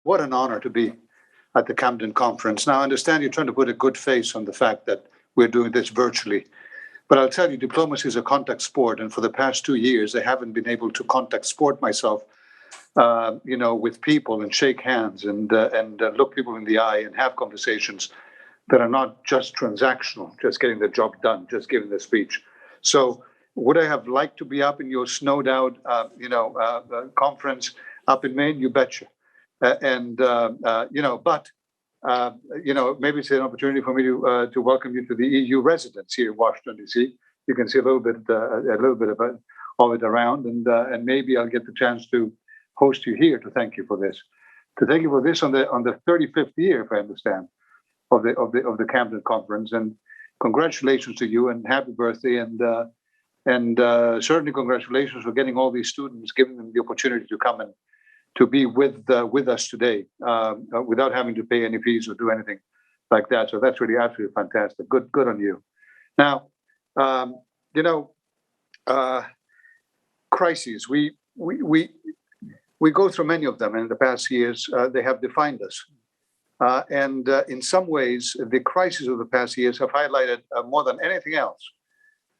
What an honor to be at the Camden conference. Now, I understand you're trying to put a good face on the fact that we're doing this virtually. But I'll tell you, diplomacy is a contact sport. And for the past 2 years, I haven't been able to contact sport myself, with people and shake hands and look people in the eye and have conversations that are not just transactional, just getting the job done, just giving the speech. So would I have liked to be up in your snowed out, conference up in Maine? You betcha. Maybe it's an opportunity for me to welcome you to the EU residence here in Washington, D.C. You can see a little bit of it around, and maybe I'll get the chance to host you here to thank you for this. To thank you for this on the 35th year, if I understand, of the Camden conference, and congratulations to you and happy birthday, and certainly congratulations for getting all these students, giving them the opportunity to come and to be with us today without having to pay any fees or do anything like that. So that's really absolutely fantastic. Good on you. Now, crises. We go through many of them, and in the past years they have defined us. And in some ways, the crises of the past years have highlighted more than anything else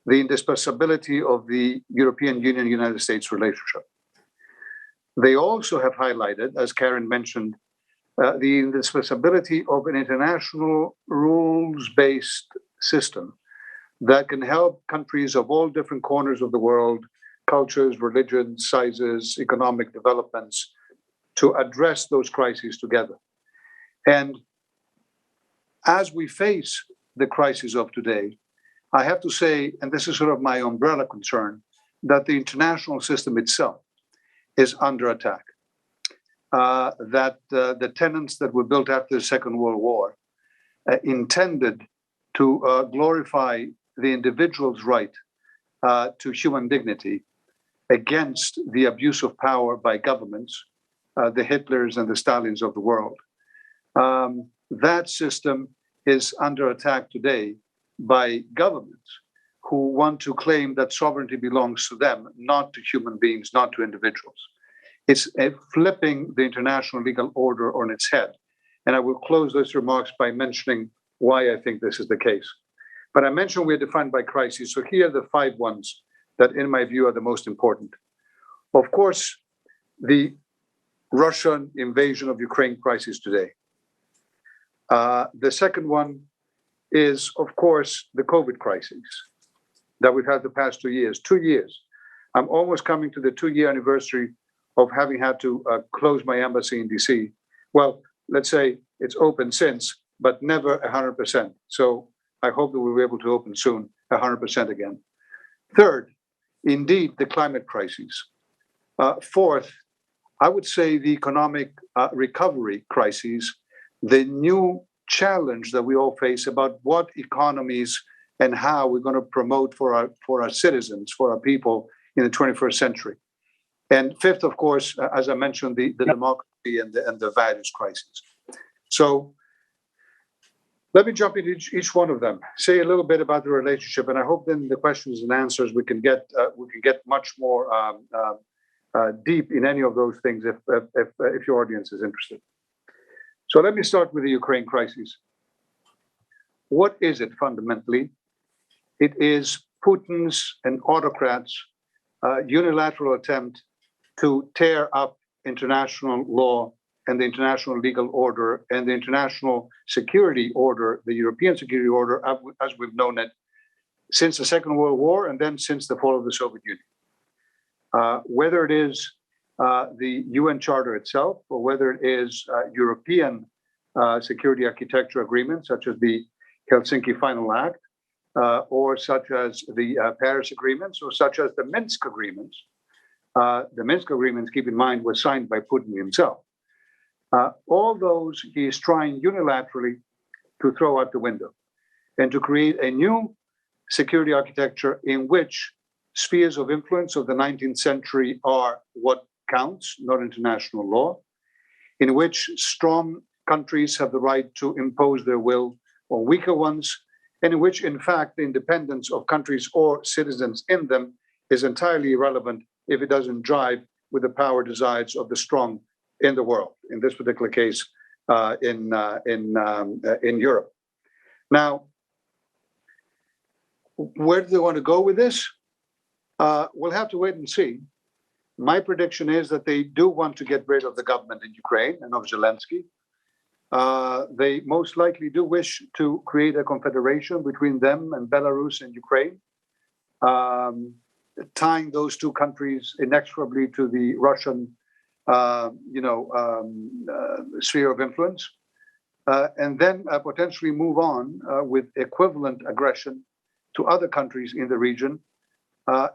the indispensability of the European Union-United States relationship. They also have highlighted, as Karen mentioned, the indispensability of an international rules-based system that can help countries of all different corners of the world, cultures, religions, sizes, economic developments, to address those crises together. And as we face the crises of today, I have to say, and this is sort of my umbrella concern, that the international system itself is under attack. That the tenets that were built after the Second World War intended to glorify the individual's right to human dignity against the abuse of power by governments, the Hitlers and the Stalins of the world. That system is under attack today by governments who want to claim that sovereignty belongs to them, not to human beings, not to individuals. It's flipping the international legal order on its head. And I will close those remarks by mentioning why I think this is the case. But I mentioned we're defined by crises. So here are the 5 ones that, in my view, are the most important. Of course, the Russian invasion of Ukraine crisis today. The second one is, of course, the COVID crisis that we've had the past 2 years. 2 years. I'm almost coming to the 2-year anniversary of having had to close my embassy in DC. Well, let's say it's open since, but never 100%. So I hope that we'll be able to open soon 100% again. Third, indeed, the climate crisis. Fourth, I would say the economic recovery crisis, the new challenge that we all face about what economies and how we're going to promote for our citizens, for our people in the 21st century. And fifth, of course, as I mentioned, the democracy and the values crisis. So let me jump into each one of them, say a little bit about the relationship, and I hope then the questions and answers we can get much more deep in any of those things if your audience is interested. So let me start with the Ukraine crisis. What is it fundamentally? It is Putin's and autocrats' unilateral attempt to tear up international law and the international legal order and the international security order, the European security order, as we've known it since the Second World War and then since the fall of the Soviet Union. Whether it is the UN Charter itself, or whether it is European security architecture agreements, such as the Helsinki Final Act, or such as the Paris agreements, or such as the Minsk agreements. The Minsk agreements, keep in mind, were signed by Putin himself. All those he is trying unilaterally to throw out the window and to create a new security architecture in which spheres of influence of the 19th century are what counts, not international law, in which strong countries have the right to impose their will on weaker ones, and in which, in fact, the independence of countries or citizens in them is entirely irrelevant if it doesn't jive with the power desires of the strong in the world, in this particular case, in Europe. Now, where do they want to go with this? We'll have to wait and see. My prediction is that they do want to get rid of the government in Ukraine and of Zelensky. They most likely do wish to create a confederation between them and Belarus and Ukraine, tying those two countries inexorably to the Russian, sphere of influence, and then potentially move on with equivalent aggression to other countries in the region,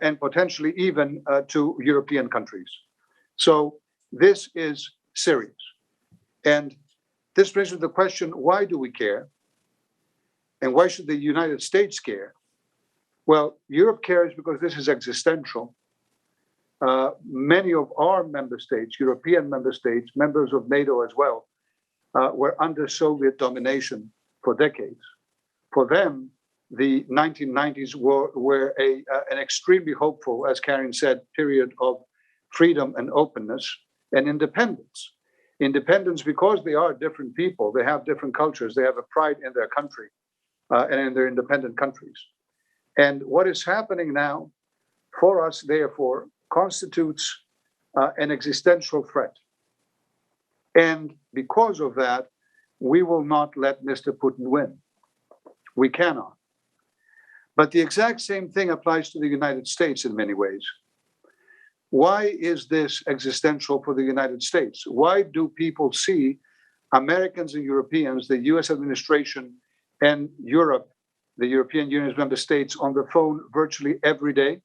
and potentially even to European countries. So this is serious. And this brings me to the question, why do we care? And why should the United States care? Well, Europe cares because this is existential. Many of our member states, European member states, members of NATO as well, were under Soviet domination for decades. For them, the 1990s were an extremely hopeful, as Karen said, period of freedom and openness and independence. Independence because they are different people, they have different cultures, they have a pride in their country and in their independent countries. And what is happening now for us, therefore, constitutes an existential threat. And because of that, we will not let Mr. Putin win. We cannot. But the exact same thing applies to the United States in many ways. Why is this existential for the United States? Why do people see Americans and Europeans, the US administration and Europe, the European Union's member states, on the phone virtually every day?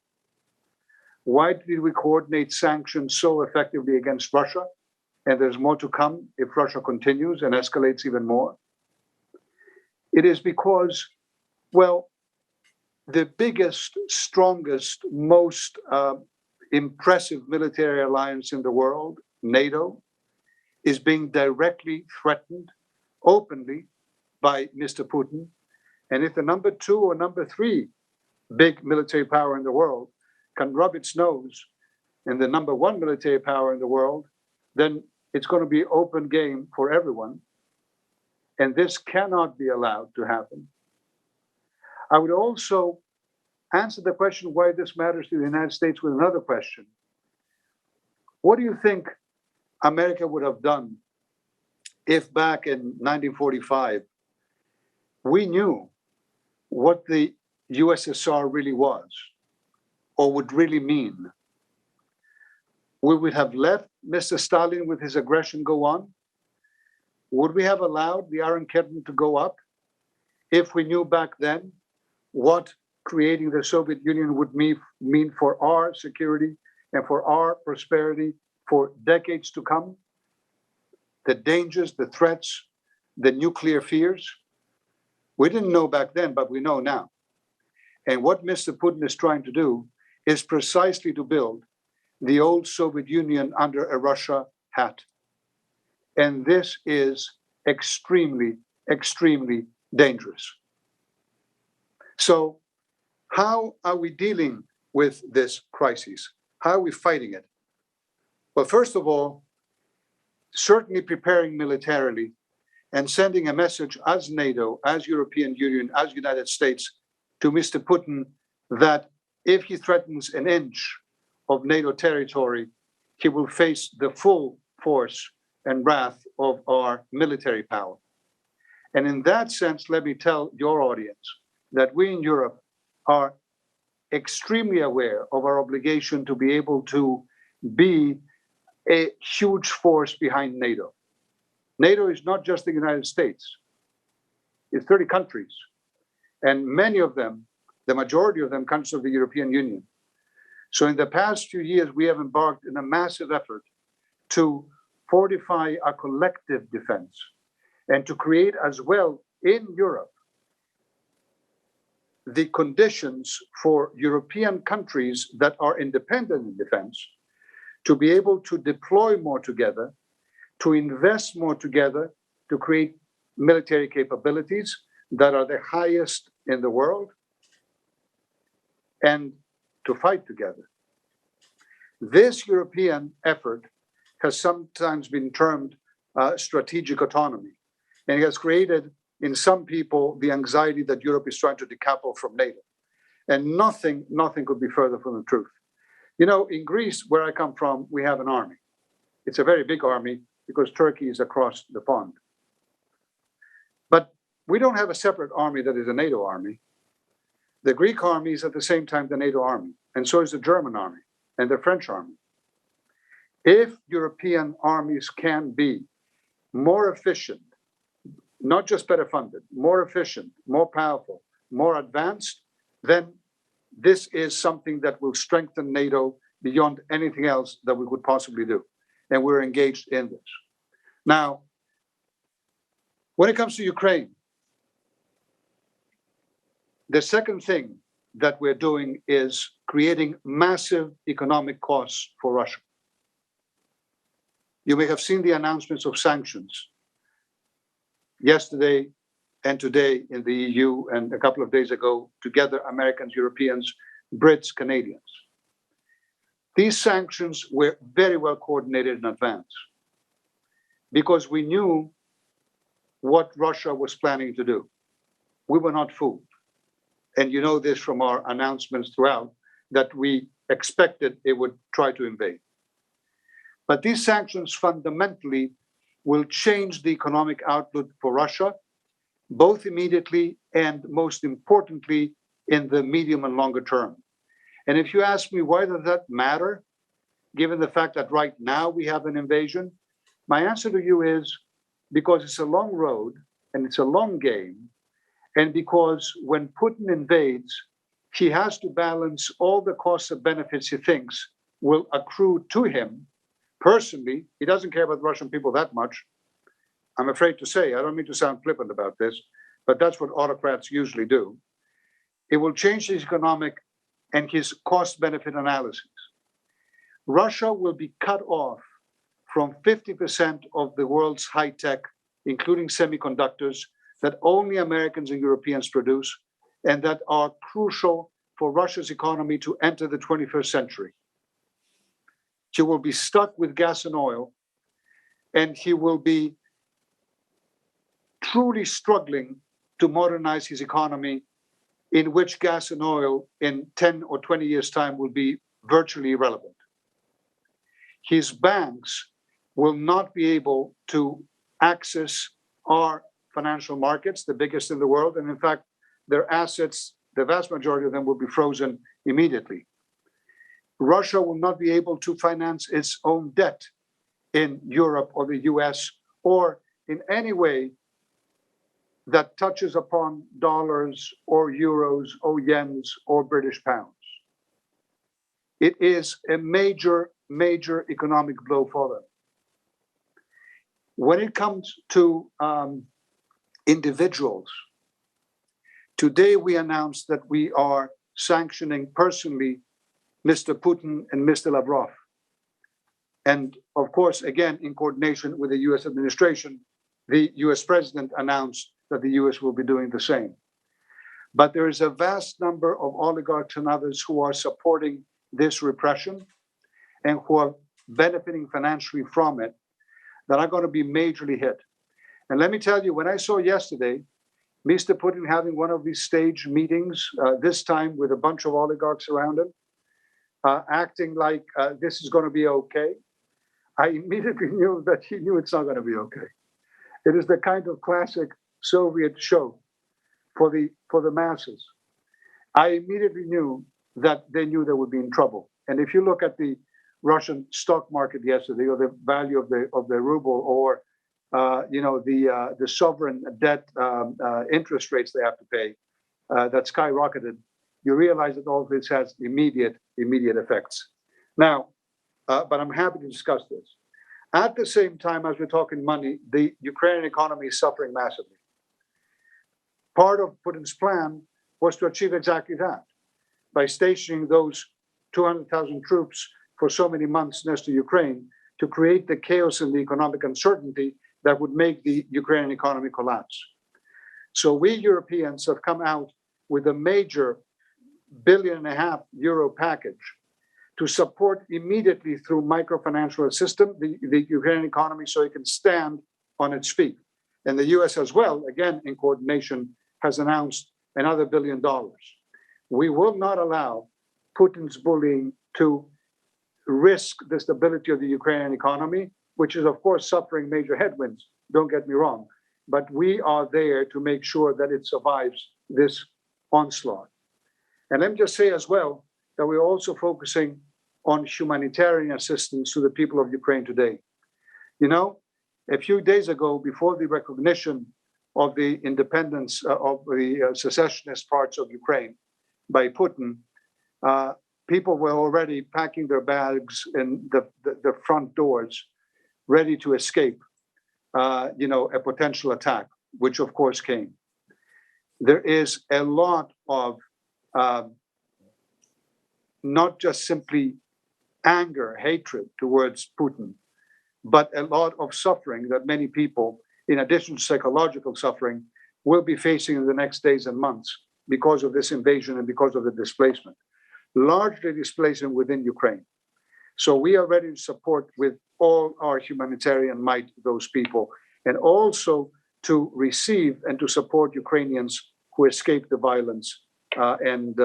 Why did we coordinate sanctions so effectively against Russia? And there's more to come if Russia continues and escalates even more. It is because, well, the biggest, strongest, most impressive military alliance in the world, NATO, is being directly threatened openly by Mr. Putin. And if the number 2 or number 3 big military power in the world can rub its nose in the number 1 military power in the world, then it's going to be open game for everyone. And this cannot be allowed to happen. I would also answer the question why this matters to the United States with another question. What do you think America would have done if back in 1945 we knew what the USSR really was or would really mean? We would have let Mr. Stalin with his aggression go on? Would we have allowed the Iron Curtain to go up if we knew back then what creating the Soviet Union would mean for our security and for our prosperity for decades to come? The dangers, the threats, the nuclear fears. We didn't know back then, but we know now. And what Mr. Putin is trying to do is precisely to build the old Soviet Union under a Russia hat. And this is extremely, extremely dangerous. So how are we dealing with this crisis? How are we fighting it? Well, first of all, certainly preparing militarily and sending a message as NATO, as European Union, as United States to Mr. Putin that if he threatens an inch of NATO territory, he will face the full force and wrath of our military power. And in that sense, let me tell your audience that we in Europe are extremely aware of our obligation to be able to be a huge force behind NATO. NATO is not just the United States. It's 30 countries. And many of them, the majority of them, countries of the European Union. So in the past few years, we have embarked in a massive effort to fortify our collective defense and to create as well in Europe the conditions for European countries that are independent in defense to be able to deploy more together, to invest more together, to create military capabilities that are the highest in the world, and to fight together. This European effort has sometimes been termed strategic autonomy. And it has created in some people the anxiety that Europe is trying to decouple from NATO. And nothing could be further from the truth. You know, in Greece, where I come from, we have an army. It's a very big army because Turkey is across the pond. But we don't have a separate army that is a NATO army. The Greek army is at the same time the NATO army, and so is the German army and the French army. If European armies can be more efficient, not just better funded, more efficient, more powerful, more advanced, then this is something that will strengthen NATO beyond anything else that we could possibly do. And we're engaged in this. Now, when it comes to Ukraine, the second thing that we're doing is creating massive economic costs for Russia. You may have seen the announcements of sanctions yesterday and today in the EU, and a couple of days ago, together, Americans, Europeans, Brits, Canadians. These sanctions were very well coordinated in advance because we knew what Russia was planning to do. We were not fooled. And you know this from our announcements throughout, that we expected it would try to invade. But these sanctions fundamentally will change the economic outlook for Russia, both immediately and most importantly in the medium and longer term. And if you ask me why does that matter, given the fact that right now we have an invasion, my answer to you is because it's a long road and it's a long game, and because when Putin invades, he has to balance all the costs and benefits he thinks will accrue to him personally. He doesn't care about the Russian people that much. I'm afraid to say, I don't mean to sound flippant about this, but that's what autocrats usually do. It will change his economic and his cost-benefit analysis. Russia will be cut off from 50% of the world's high tech, including semiconductors, that only Americans and Europeans produce, and that are crucial for Russia's economy to enter the 21st century. He will be stuck with gas and oil, and he will be truly struggling to modernize his economy, in which gas and oil in 10 or 20 years' time will be virtually irrelevant. His banks will not be able to access our financial markets, the biggest in the world, and in fact, their assets, the vast majority of them will be frozen immediately. Russia will not be able to finance its own debt in Europe or the US or in any way that touches upon dollars or euros or yens or British pounds. It is a major, major economic blow for them. When it comes to individuals, today we announced that we are sanctioning personally Mr. Putin and Mr. Lavrov. And of course, again, in coordination with the US administration, the US president announced that the US will be doing the same. But there is a vast number of oligarchs and others who are supporting this repression and who are benefiting financially from it that are going to be majorly hit. And let me tell you, when I saw yesterday Mr. Putin having one of these stage meetings, this time with a bunch of oligarchs around him, acting like this is going to be okay, I immediately knew that he knew it's not going to be okay. It is the kind of classic Soviet show for the masses. I immediately knew that they knew they would be in trouble. And if you look at the Russian stock market yesterday, or the value of the ruble, or the sovereign debt interest rates they have to pay that skyrocketed, you realize that all of this has immediate effects. Now, but I'm happy to discuss this. At the same time, as we're talking money, the Ukrainian economy is suffering massively. Part of Putin's plan was to achieve exactly that by stationing those 200,000 troops for so many months next to Ukraine to create the chaos and the economic uncertainty that would make the Ukrainian economy collapse. So we Europeans have come out with a major €1.5 billion package to support immediately through microfinancial assistance the Ukrainian economy so it can stand on its feet. And the US as well, again, in coordination, has announced another $1 billion. We will not allow Putin's bullying to risk the stability of the Ukrainian economy, which is, of course, suffering major headwinds. Don't get me wrong. But we are there to make sure that it survives this onslaught. And let me just say as well that we're also focusing on humanitarian assistance to the people of Ukraine today. You know, a few days ago, before the recognition of the independence of the secessionist parts of Ukraine by Putin, people were already packing their bags in the front doors, ready to escape, a potential attack, which of course came. There is a lot of not just simply anger, hatred towards Putin, but a lot of suffering that many people, in addition to psychological suffering, will be facing in the next days and months because of this invasion and because of the displacement, largely displacement within Ukraine. So we are ready to support with all our humanitarian might those people, and also to receive and to support Ukrainians who escape the violence and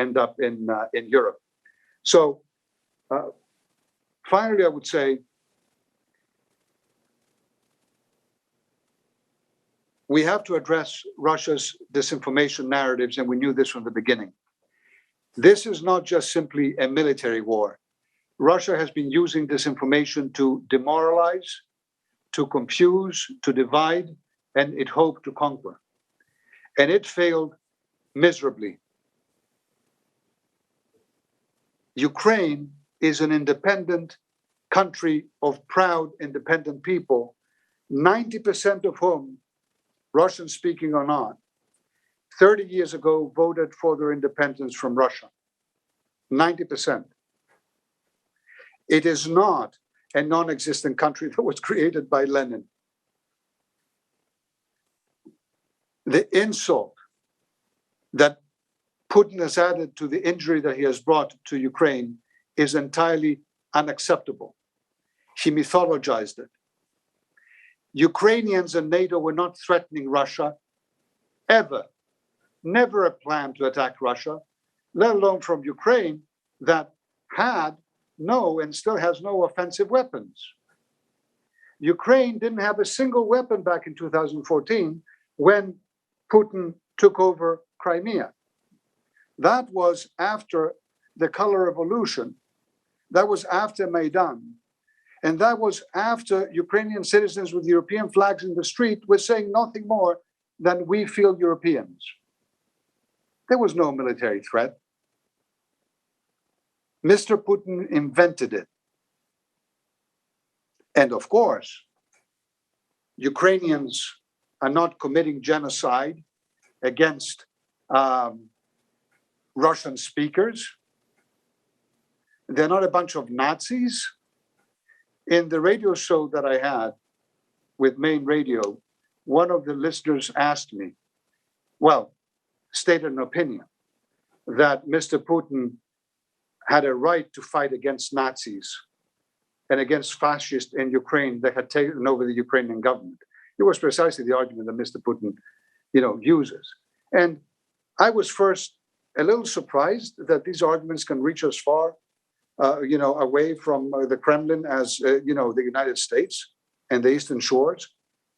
end up in Europe. So finally, I would say we have to address Russia's disinformation narratives, and we knew this from the beginning. This is not just simply a military war. Russia has been using disinformation to demoralize, to confuse, to divide, and it hoped to conquer. And it failed miserably. Ukraine is an independent country of proud, independent people, 90% of whom, Russian speaking or not, 30 years ago voted for their independence from Russia. 90%. It is not a non-existent country that was created by Lenin. The insult that Putin has added to the injury that he has brought to Ukraine is entirely unacceptable. He mythologized it. Ukrainians and NATO were not threatening Russia ever. Never a plan to attack Russia, let alone from Ukraine that had no and still has no offensive weapons. Ukraine didn't have a single weapon back in 2014 when Putin took over Crimea. That was after the color revolution. That was after Maidan. And that was after Ukrainian citizens with European flags in the street were saying nothing more than "we feel Europeans." There was no military threat. Mr. Putin invented it. And of course, Ukrainians are not committing genocide against Russian speakers. They're not a bunch of Nazis. In the radio show that I had with Main Radio, one of the listeners asked me, stated an opinion that Mr. Putin had a right to fight against Nazis and against fascists in Ukraine that had taken over the Ukrainian government. It was precisely the argument that Mr. Putin, uses. And I was first a little surprised that these arguments can reach as far, away from the Kremlin as, the United States and the Eastern Shores.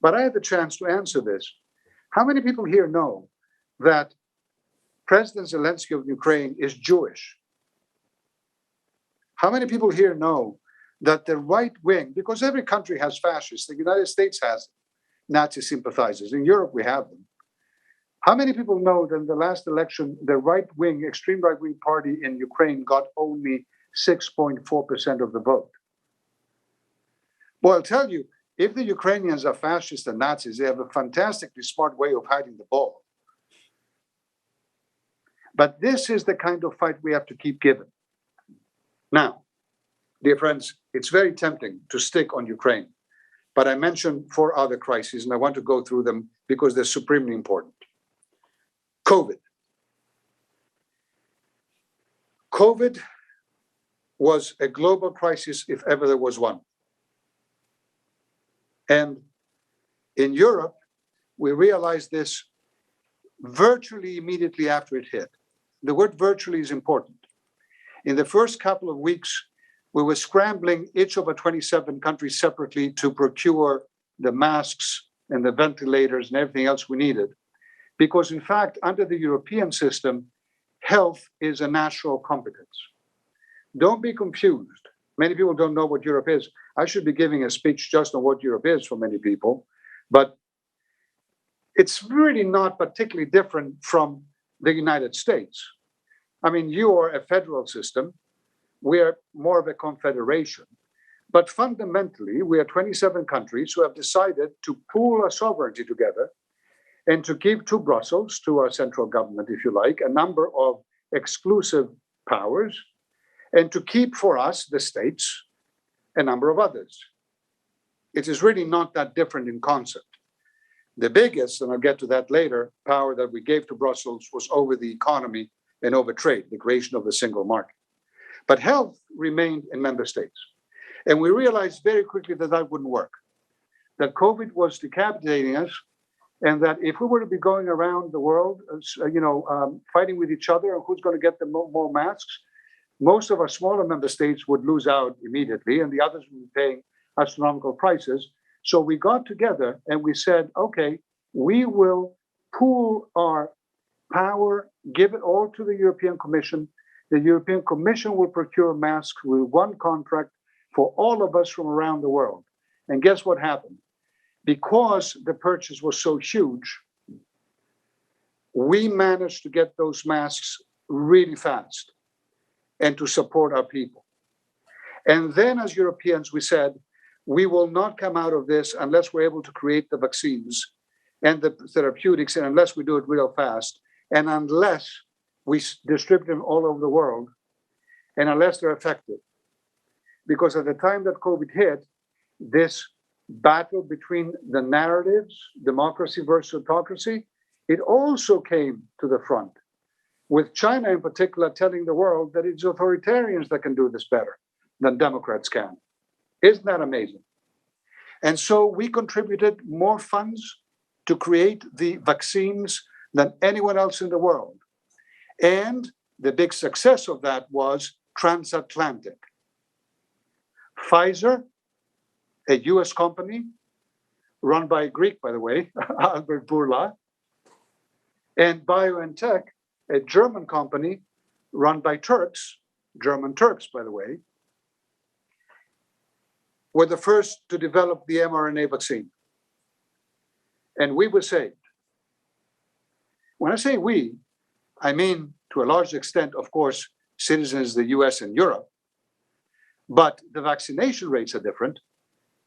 But I had the chance to answer this. How many people here know that President Zelensky of Ukraine is Jewish? How many people here know that the right wing, because every country has fascists, the United States has Nazi sympathizers, in Europe we have them. How many people know that in the last election, the right-wing, extreme right-wing party in Ukraine got only 6.4% of the vote? Well, I'll tell you, if the Ukrainians are fascists and Nazis, they have a fantastically smart way of hiding the ball. But this is the kind of fight we have to keep giving. Now, dear friends, it's very tempting to stick on Ukraine, but I mentioned 4 other crises, and I want to go through them because they're supremely important. COVID was a global crisis if ever there was one. And in Europe, we realized this virtually immediately after it hit. The word virtually is important. In the first couple of weeks, we were scrambling each of our 27 countries separately to procure the masks and the ventilators and everything else we needed. Because in fact, under the European system, health is a national competence. Don't be confused. Many people don't know what Europe is. I should be giving a speech just on what Europe is for many people, but it's really not particularly different from the United States. I mean, you are a federal system. We are more of a confederation. But fundamentally, we are 27 countries who have decided to pool our sovereignty together and to give to Brussels, to our central government, if you like, a number of exclusive powers, and to keep for us, the states, a number of others. It is really not that different in concept. The biggest, and I'll get to that later, power that we gave to Brussels was over the economy and over trade, the creation of the single market. But health remained in member states. And we realized very quickly that that wouldn't work, that COVID was decapitating us, and that if we were to be going around the world, fighting with each other on who's going to get the more masks, most of our smaller member states would lose out immediately, and the others would be paying astronomical prices. So we got together and we said, okay, we will pool our power, give it all to the European Commission. The European Commission will procure masks with one contract for all of us from around the world. And guess what happened? Because the purchase was so huge, we managed to get those masks really fast and to support our people. And then as Europeans, we said, we will not come out of this unless we're able to create the vaccines and the therapeutics, and unless we do it real fast, and unless we distribute them all over the world, and unless they're effective. Because at the time that COVID hit, this battle between the narratives, democracy versus autocracy, it also came to the front, with China in particular telling the world that it's authoritarians that can do this better than Democrats can. Isn't that amazing? And so we contributed more funds to create the vaccines than anyone else in the world. And the big success of that was transatlantic. Pfizer, a US company, run by a Greek, by the way, Albert Bourla, and BioNTech, a German company run by Turks, German Turks, by the way, were the first to develop the mRNA vaccine. And we were saved. When I say we, I mean, to a large extent, of course, citizens of the US and Europe, but the vaccination rates are different.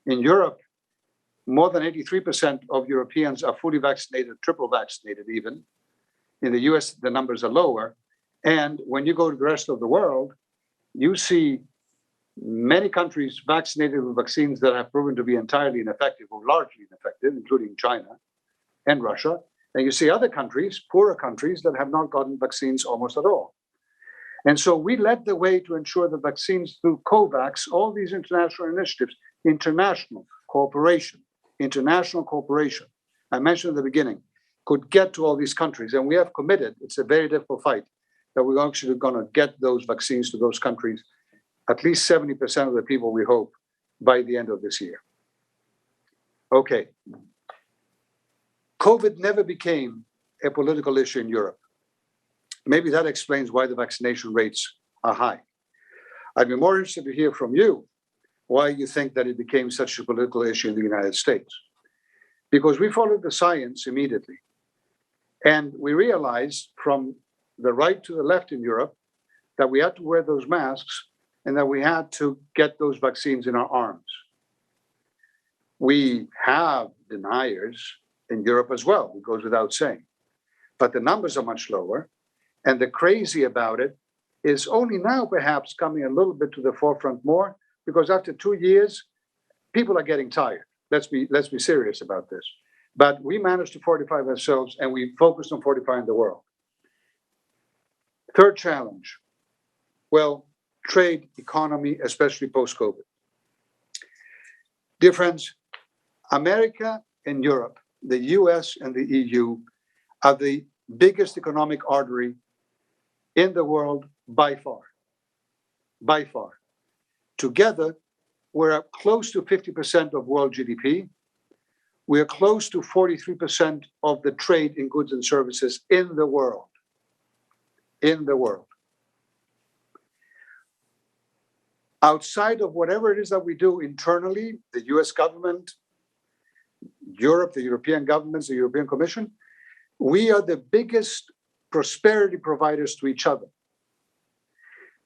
In Europe, more than 83% of Europeans are fully vaccinated, triple vaccinated even. In the US, the numbers are lower. And when you go to the rest of the world, you see many countries vaccinated with vaccines that have proven to be entirely ineffective or largely ineffective, including China and Russia. And you see other countries, poorer countries, that have not gotten vaccines almost at all. And so we led the way to ensure that vaccines through COVAX, all these international initiatives, international cooperation, I mentioned at the beginning, could get to all these countries. And we have committed, it's a very difficult fight, that we're actually going to get those vaccines to those countries, at least 70% of the people, we hope, by the end of this year. Okay. COVID never became a political issue in Europe. Maybe that explains why the vaccination rates are high. I'd be more interested to hear from you why you think that it became such a political issue in the United States. Because we followed the science immediately. And we realized from the right to the left in Europe that we had to wear those masks and that we had to get those vaccines in our arms. We have deniers in Europe as well, it goes without saying. But the numbers are much lower. And the crazy about it is only now perhaps coming a little bit to the forefront more, because after 2 years, people are getting tired. Let's be serious about this. But we managed to fortify ourselves, and we focused on fortifying the world. Third challenge. Well, trade, economy, especially post-COVID. Dear friends, America and Europe, the US and the EU, are the biggest economic artery in the world by far. By far. Together, we're up close to 50% of world GDP. We are close to 43% of the trade in goods and services in the world. In the world. Outside of whatever it is that we do internally, the US government, Europe, the European governments, the European Commission, we are the biggest prosperity providers to each other.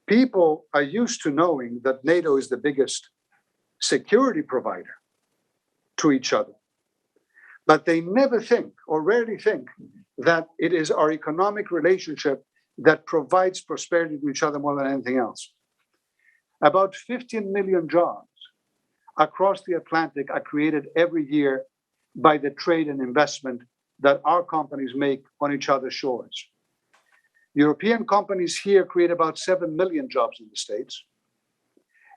People are used to knowing that NATO is the biggest security provider to each other. But they never think, or rarely think, that it is our economic relationship that provides prosperity to each other more than anything else. About 15 million jobs across the Atlantic are created every year by the trade and investment that our companies make on each other's shores. European companies here create about 7 million jobs in the States.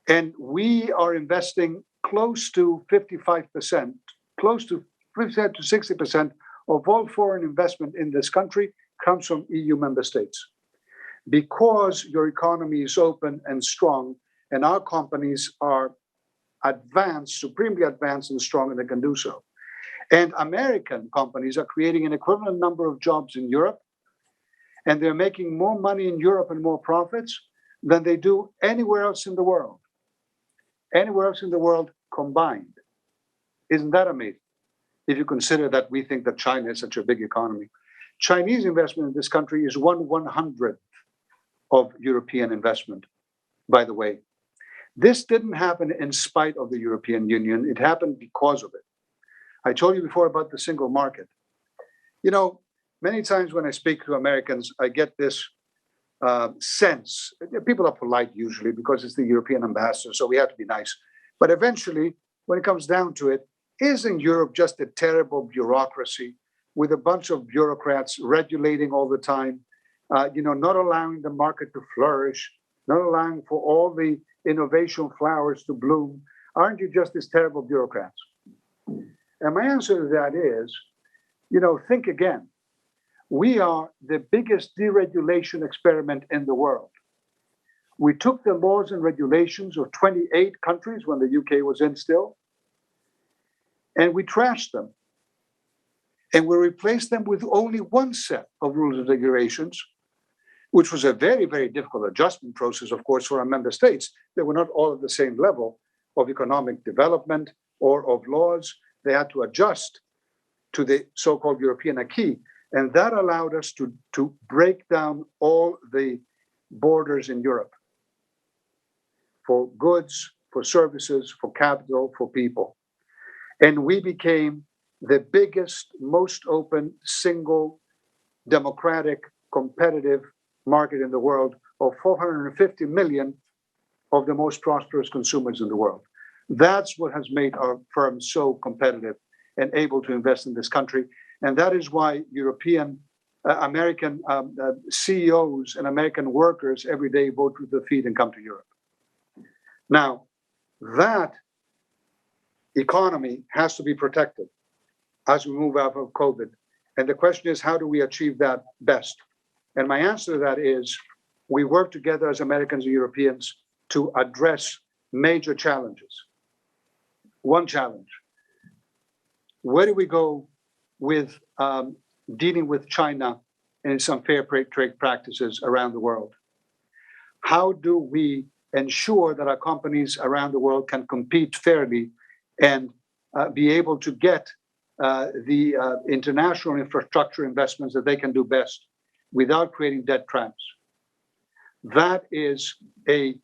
And we are investing close to 55%, close to 50 to 60% of all foreign investment in this country comes from EU member states. Because your economy is open and strong, and our companies are advanced, supremely advanced and strong, and they can do so. And American companies are creating an equivalent number of jobs in Europe, and they're making more money in Europe and more profits than they do anywhere else in the world. Anywhere else in the world combined. Isn't that amazing? If you consider that we think that China is such a big economy. Chinese investment in this country is 1/100th of European investment, by the way. This didn't happen in spite of the European Union. It happened because of it. I told you before about the single market. You know, many times when I speak to Americans, I get this sense. People are polite usually because it's the European ambassador, so we have to be nice. But eventually, when it comes down to it, isn't Europe just a terrible bureaucracy with a bunch of bureaucrats regulating all the time, not allowing the market to flourish, not allowing for all the innovation flowers to bloom? Aren't you just these terrible bureaucrats? And my answer to that is, think again. We are the biggest deregulation experiment in the world. We took the laws and regulations of 28 countries when the UK was in still, and we trashed them. And we replaced them with only one set of rules and regulations, which was a very, very difficult adjustment process, of course, for our member states. They were not all at the same level of economic development or of laws. They had to adjust to the so-called European acquis. And that allowed us to break down all the borders in Europe for goods, for services, for capital, for people. And we became the biggest, most open, single, democratic, competitive market in the world of 450 million of the most prosperous consumers in the world. That's what has made our firm so competitive and able to invest in this country. And that is why American CEOs and American workers every day vote with their feet and come to Europe. Now, that economy has to be protected as we move out of COVID. And the question is, how do we achieve that best? And my answer to that is, we work together as Americans and Europeans to address major challenges. One challenge: where do we go with dealing with China and its unfair trade practices around the world? How do we ensure that our companies around the world can compete fairly and be able to get the international infrastructure investments that they can do best without creating debt traps? That is a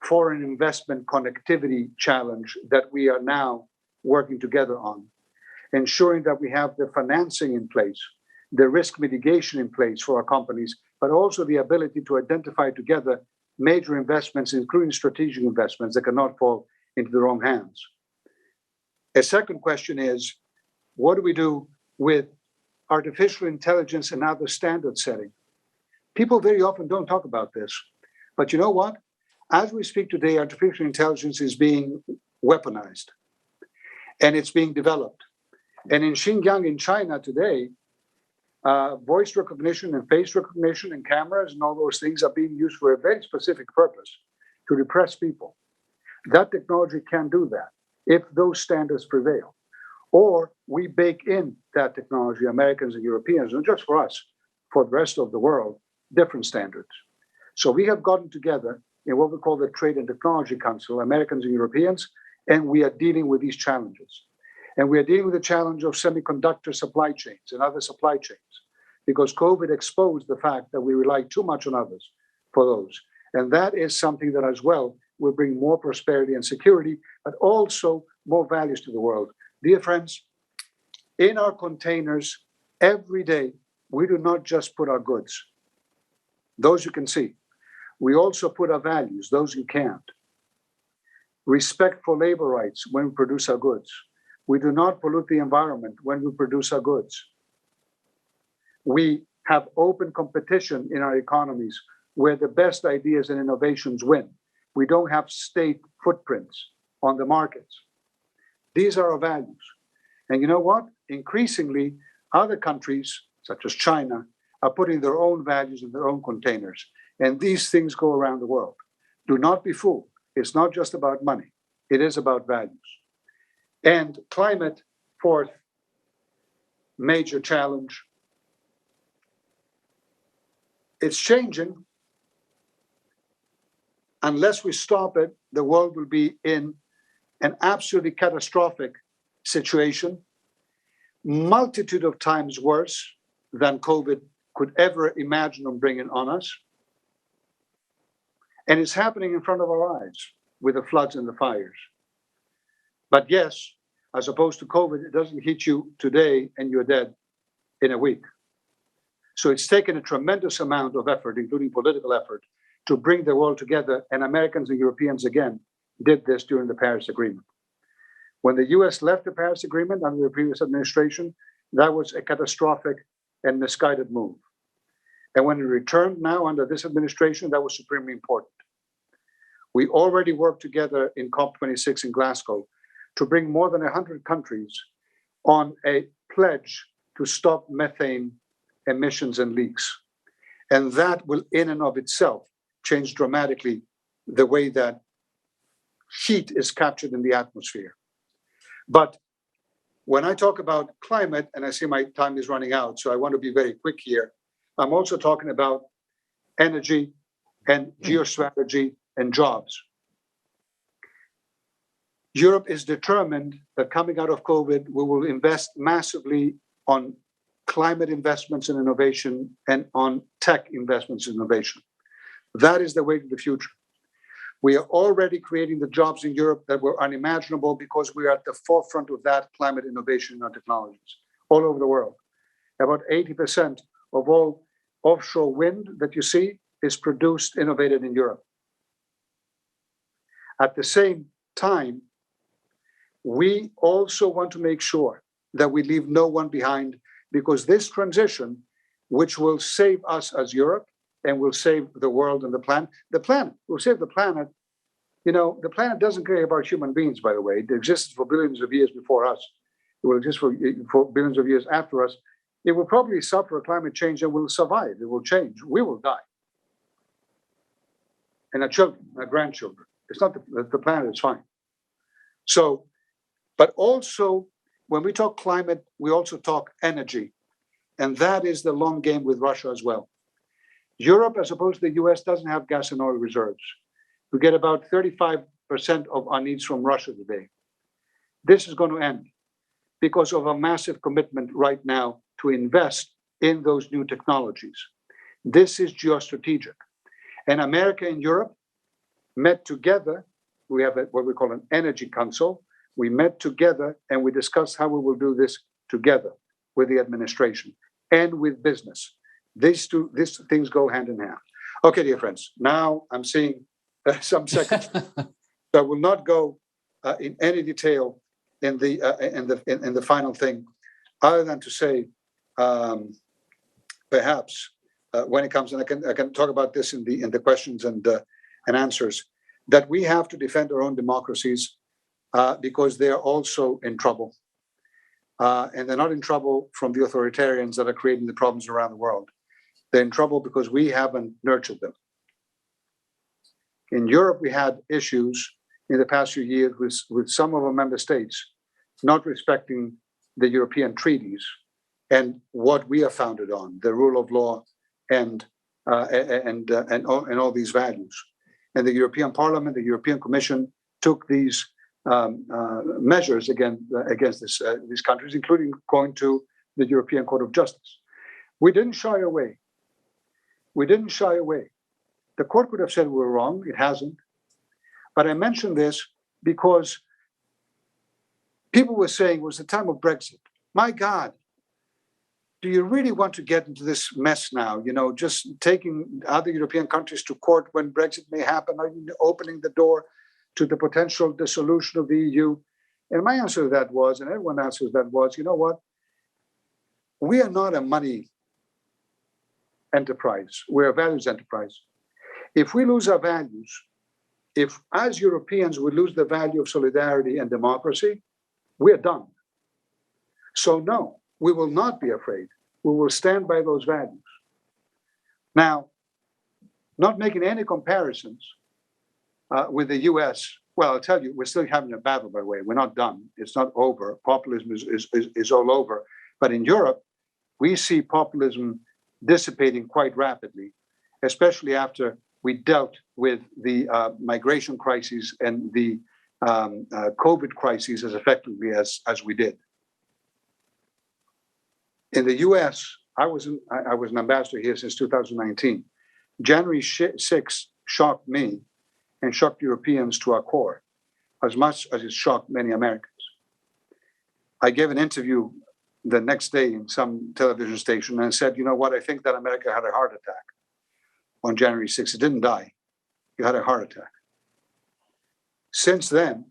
foreign investment connectivity challenge that we are now working together on, ensuring that we have the financing in place, the risk mitigation in place for our companies, but also the ability to identify together major investments, including strategic investments that cannot fall into the wrong hands. A second question is, what do we do with artificial intelligence and other standard setting? People very often don't talk about this, but you know what? As we speak today, artificial intelligence is being weaponized and it's being developed. And in Xinjiang, in China today, voice recognition and face recognition and cameras and all those things are being used for a very specific purpose, to repress people. That technology can do that if those standards prevail. Or we bake in that technology, Americans and Europeans, not just for us, for the rest of the world, different standards. So we have gotten together in what we call the Trade and Technology Council, Americans and Europeans, and we are dealing with these challenges. And we are dealing with the challenge of semiconductor supply chains and other supply chains, because COVID exposed the fact that we rely too much on others for those. And that is something that as well will bring more prosperity and security, but also more values to the world. Dear friends, in our containers, every day, we do not just put our goods, those you can see. We also put our values, those you can't. Respect for labor rights when we produce our goods. We do not pollute the environment when we produce our goods. We have open competition in our economies where the best ideas and innovations win. We don't have state footprints on the markets. These are our values. And you know what? Increasingly, other countries, such as China, are putting their own values in their own containers. And these things go around the world. Do not be fooled. It's not just about money. It is about values. And climate, fourth major challenge. It's changing. Unless we stop it, the world will be in an absolutely catastrophic situation, multitude of times worse than COVID could ever imagine of bringing on us. And it's happening in front of our eyes with the floods and the fires. But yes, as opposed to COVID, it doesn't hit you today and you're dead in a week. So it's taken a tremendous amount of effort, including political effort, to bring the world together. And Americans and Europeans, again, did this during the Paris Agreement. When the US left the Paris Agreement under the previous administration, that was a catastrophic and misguided move. And when we returned now under this administration, that was supremely important. We already worked together in COP26 in Glasgow to bring more than 100 countries on a pledge to stop methane emissions and leaks. And that will in and of itself change dramatically the way that heat is captured in the atmosphere. But when I talk about climate, and I see my time is running out, so I want to be very quick here, I'm also talking about energy and geostrategy and jobs. Europe is determined that coming out of COVID, we will invest massively on climate investments and innovation and on tech investments and innovation. That is the way to the future. We are already creating the jobs in Europe that were unimaginable because we are at the forefront of that climate innovation in our technologies all over the world. About 80% of all offshore wind that you see is produced, innovated in Europe. At the same time, we also want to make sure that we leave no one behind, because this transition, which will save us as Europe and will save the world and the planet will save the planet. You know, the planet doesn't care about human beings, by the way. It existed for billions of years before us. It will exist for billions of years after us. It will probably suffer climate change and will survive. It will change. We will die. And our children, our grandchildren. It's not the planet is fine. So, but also when we talk climate, we also talk energy. And that is the long game with Russia as well. Europe, as opposed to the US, doesn't have gas and oil reserves. We get about 35% of our needs from Russia today. This is going to end because of a massive commitment right now to invest in those new technologies. This is geostrategic. And America and Europe met together. We have what we call an energy council. We met together and we discussed how we will do this together with the administration and with business. These things go hand in hand. Okay, dear friends, now I'm seeing some seconds. So I will not go in any detail in the final thing, other than to say, perhaps when it comes, and I can talk about this in the questions and answers. that we have to defend our own democracies because they are also in trouble. And they're not in trouble from the authoritarians that are creating the problems around the world. They're in trouble because we haven't nurtured them. In Europe, we had issues in the past few years with some of our member states not respecting the European treaties and what we are founded on, the rule of law and all these values. And the European Parliament, the European Commission took these measures against these countries, including going to the European Court of Justice. We didn't shy away. We didn't shy away. The court could have said we were wrong. It hasn't. But I mention this because people were saying it was the time of Brexit. My God, do you really want to get into this mess now? You know, just taking other European countries to court when Brexit may happen, or opening the door to the potential dissolution of the EU? And my answer to that was, and everyone answers that was, you know what? We are not a money enterprise. We're a values enterprise. If we lose our values, if as Europeans we lose the value of solidarity and democracy, we're done. So no, we will not be afraid. We will stand by those values. Now, not making any comparisons with the US, well, I'll tell you, we're still having a battle, by the way. We're not done. It's not over. Populism is all over. But in Europe, we see populism dissipating quite rapidly, especially after we dealt with the migration crises and the COVID crises as effectively as we did. In the US, I was an ambassador here since 2019. January 6th shocked me and shocked Europeans to our core, as much as it shocked many Americans. I gave an interview the next day in some television station and said, you know what, I think that America had a heart attack on January 6th. It didn't die. It had a heart attack. Since then,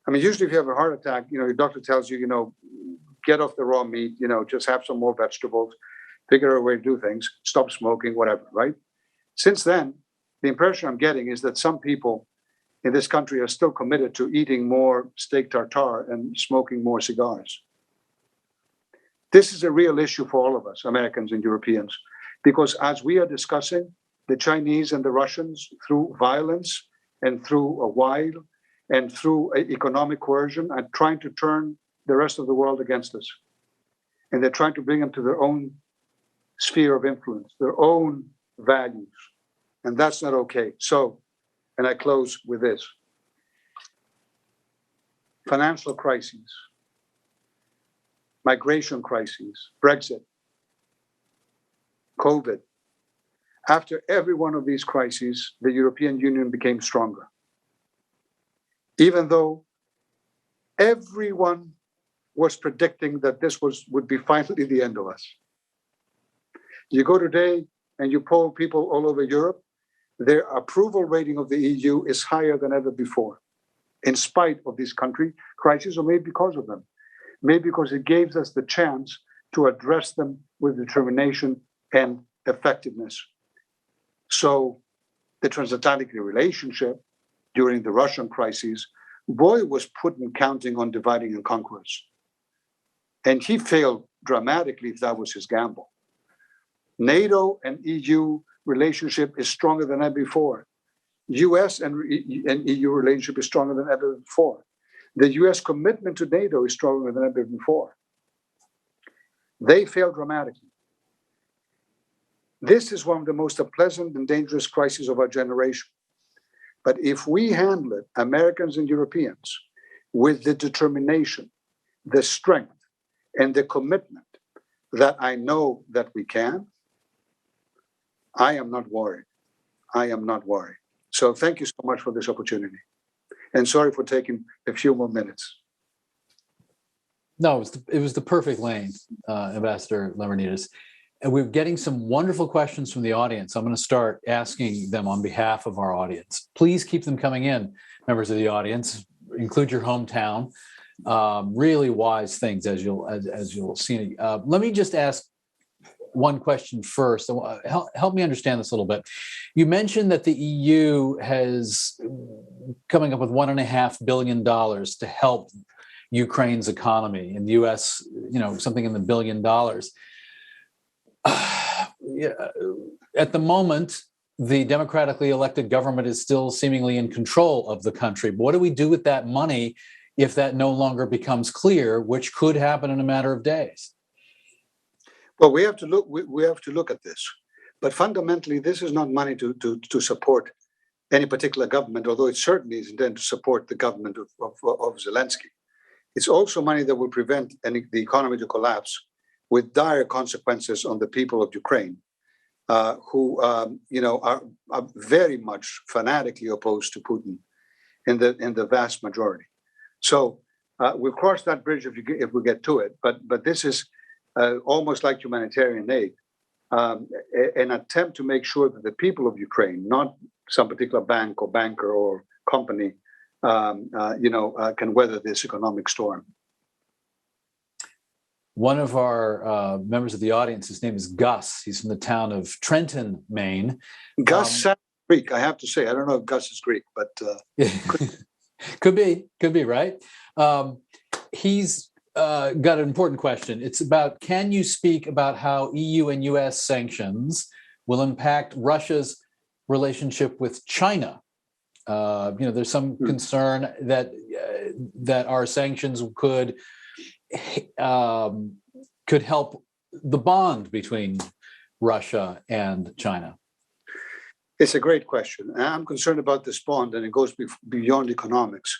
I mean, usually if you have a heart attack, you know, your doctor tells you, you know, get off the raw meat, you know, just have some more vegetables, figure out a way to do things, stop smoking, whatever, right? Since then, the impression I'm getting is that some people in this country are still committed to eating more steak tartare and smoking more cigars. This is a real issue for all of us, Americans and Europeans, because as we are discussing, the Chinese and the Russians, through violence and through a wile and through economic coercion, are trying to turn the rest of the world against us. And they're trying to bring them to their own sphere of influence, their own values. And that's not okay. So, and I close with this. Financial crises, migration crises, Brexit, COVID. After every one of these crises, the European Union became stronger. Even though everyone was predicting that this would be finally the end of us. You go today and you poll people all over Europe, their approval rating of the EU is higher than ever before, in spite of these country crises, or maybe because of them. Maybe because it gives us the chance to address them with determination and effectiveness. So the transatlantic relationship during the Russian crisis, boy, was Putin counting on dividing and conquer us. And he failed dramatically if that was his gamble. NATO and EU relationship is stronger than ever before. US and EU relationship is stronger than ever before. The US commitment to NATO is stronger than ever before. They failed dramatically. This is one of the most unpleasant and dangerous crises of our generation. But if we handle it, Americans and Europeans, with the determination, the strength, and the commitment that I know that we can, I am not worried. I am not worried. So thank you so much for this opportunity. And sorry for taking a few more minutes. No, it was the perfect length, Ambassador Lambrinidis. And we're getting some wonderful questions from the audience. I'm going to start asking them on behalf of our audience. Please keep them coming in, members of the audience. Include your hometown. Really wise things, as you'll see. Let me just ask one question first. Help me understand this a little bit. You mentioned that the EU has coming up with $1.5 billion to help Ukraine's economy, and the U.S., something in the $1 billion. At the moment, the democratically elected government is still seemingly in control of the country. But what do we do with that money if that no longer becomes clear, which could happen in a matter of days? Well, we have to look. We have to look at this, but fundamentally, this is not money to support any particular government, although it certainly is intended to support the government of Zelensky. It's also money that will prevent the economy to collapse, with dire consequences on the people of Ukraine, who are very much fanatically opposed to Putin in the vast majority. So we'll cross that bridge if we get to it. But this is almost like humanitarian aid, an attempt to make sure that the people of Ukraine, not some particular bank or banker or company, can weather this economic storm. One of our members of the audience, his name is Gus. He's from the town of Trenton, Maine. Gus sounds Greek, I have to say. I don't know if Gus is Greek, but could be, right? He's got an important question. It's about, can you speak about how EU and US sanctions will impact Russia's relationship with China? There's some concern that our sanctions could help the bond between Russia and China. It's a great question. I'm concerned about this bond, and it goes beyond economics.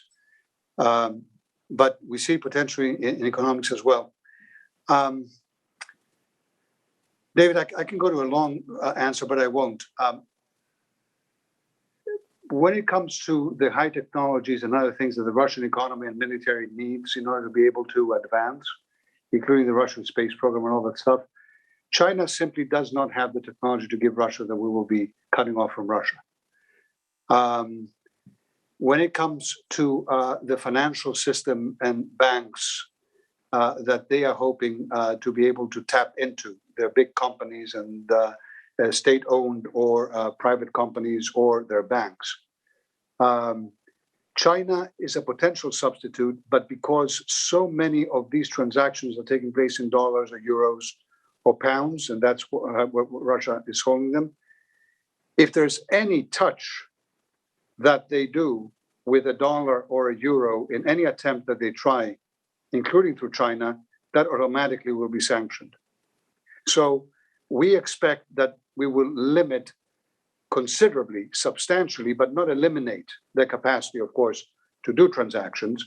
But we see potentially in economics as well. David, I can go to a long answer, but I won't. When it comes to the high technologies and other things that the Russian economy and military needs in order to be able to advance, including the Russian space program and all that stuff, China simply does not have the technology to give Russia that we will be cutting off from Russia. When it comes to the financial system and banks that they are hoping to be able to tap into, their big companies and state-owned or private companies or their banks. China is a potential substitute, but because so many of these transactions are taking place in dollars or euros or pounds, and that's what Russia is holding them, if there's any touch that they do with a dollar or a euro in any attempt that they try, including through China, that automatically will be sanctioned. So we expect that we will limit considerably, substantially, but not eliminate their capacity, of course, to do transactions.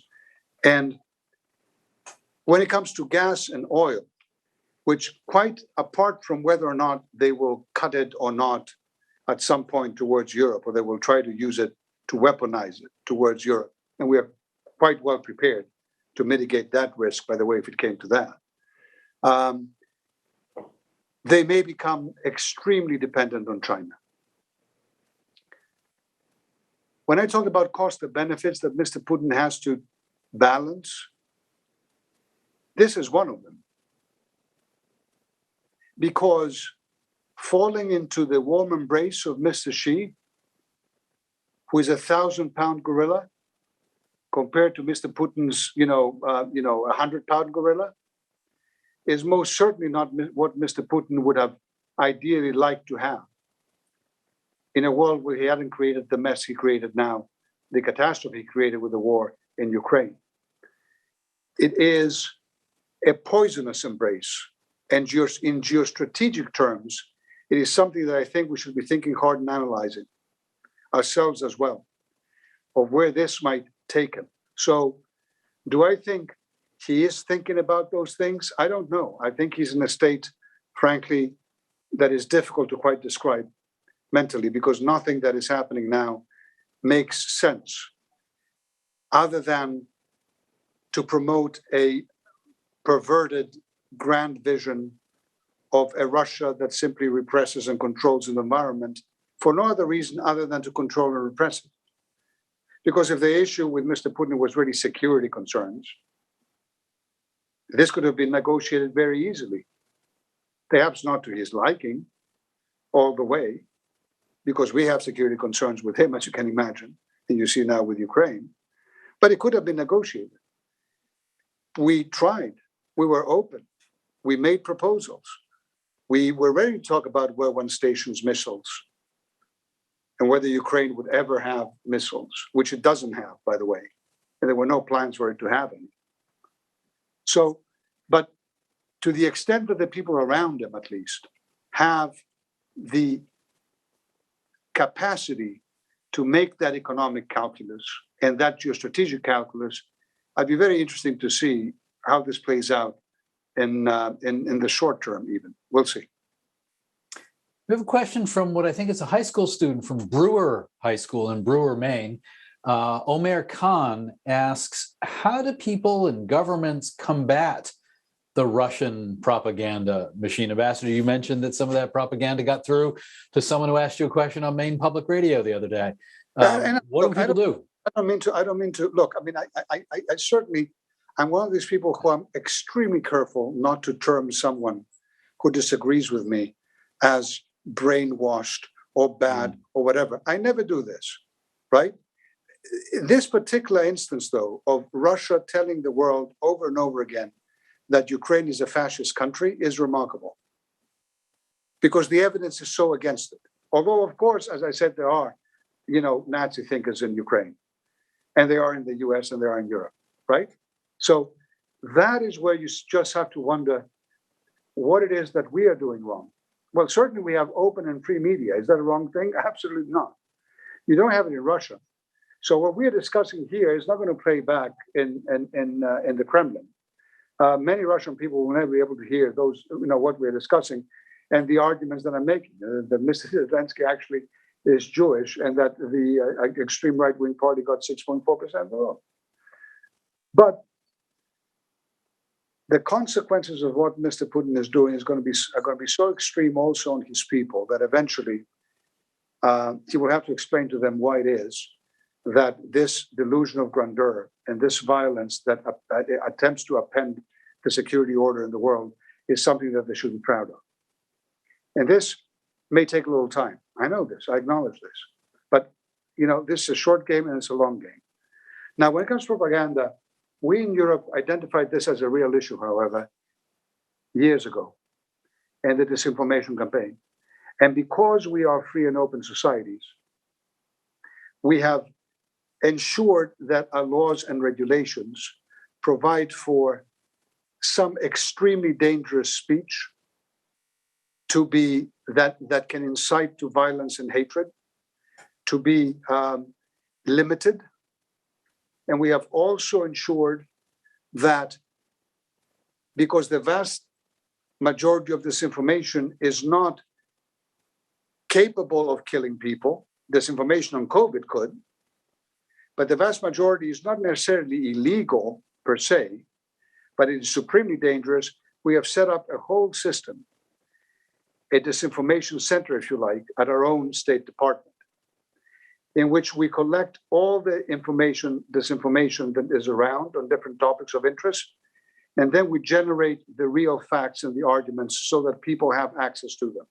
And when it comes to gas and oil, which quite apart from whether or not they will cut it or not at some point towards Europe, or they will try to use it to weaponize it towards Europe. And we are quite well prepared to mitigate that risk, by the way, if it came to that. They may become extremely dependent on China. When I talk about cost of benefits that Mr. Putin has to balance, this is one of them. Because falling into the warm embrace of Mr. Xi, who is a 1,000-pound gorilla, compared to Mr. Putin's, 100-pound gorilla, is most certainly not what Mr. Putin would have ideally liked to have. In a world where he hadn't created the mess he created now, the catastrophe he created with the war in Ukraine. It is a poisonous embrace. And in geostrategic terms, it is something that I think we should be thinking hard and analyzing ourselves as well, of where this might take him. So do I think he is thinking about those things? I don't know. I think he's in a state, frankly, that is difficult to quite describe mentally, because nothing that is happening now makes sense other than to promote a perverted grand vision of a Russia that simply represses and controls an environment for no other reason other than to control and repress it. Because if the issue with Mr. Putin was really security concerns, this could have been negotiated very easily. perhaps not to his liking all the way, because we have security concerns with him, as you can imagine, and you see now with Ukraine. But it could have been negotiated. We tried. We were open. We made proposals. We were ready to talk about World One Station's missiles and whether Ukraine would ever have missiles, which it doesn't have, by the way. And there were no plans for it to have any. So, but to the extent that the people around him, at least, have the capacity to make that economic calculus and that geostrategic calculus, I'd be very interesting to see how this plays out in the short term. Even we'll see. We have a question from what I think is a high school student from Brewer High School in Brewer, Maine. Omer Khan asks, how do people and governments combat the Russian propaganda machine? Ambassador, you mentioned that some of that propaganda got through to someone who asked you a question on Maine Public Radio the other day. What do people do? I don't mean to look. I mean, I certainly, I'm one of these people who I'm extremely careful not to term someone who disagrees with me as brainwashed or bad or whatever. I never do this, right? This particular instance, though, of Russia telling the world over and over again that Ukraine is a fascist country is remarkable, because the evidence is so against it. Although, of course, as I said, there are, Nazi thinkers in Ukraine, and they are in the US and they are in Europe, right? So that is where you just have to wonder what it is that we are doing wrong. Well, certainly we have open and free media. Is that a wrong thing? Absolutely not. You don't have it in Russia. So what we are discussing here is not going to play back in the Kremlin. Many Russian people will never be able to hear those, what we're discussing and the arguments that I'm making. That Mr. Zelensky actually is Jewish and that the extreme right-wing party got 6.4% of the vote. But the consequences of what Mr. Putin is doing are going to be so extreme also on his people that eventually he will have to explain to them why it is that this delusion of grandeur and this violence that attempts to upend the security order in the world is something that they should be proud of. And this may take a little time. I know this. I acknowledge this. But, this is a short game and it's a long game. Now, when it comes to propaganda, we in Europe identified this as a real issue, however, years ago, and the disinformation campaign. And because we are free and open societies, we have ensured that our laws and regulations provide for some extremely dangerous speech to be that can incite to violence and hatred, to be limited. And we have also ensured that because the vast majority of this information is not capable of killing people, disinformation on COVID could, but the vast majority is not necessarily illegal per se, but it is supremely dangerous. We have set up a whole system, a disinformation center, if you like, at our own State Department, in which we collect all the disinformation that is around on different topics of interest, and then we generate the real facts and the arguments so that people have access to them,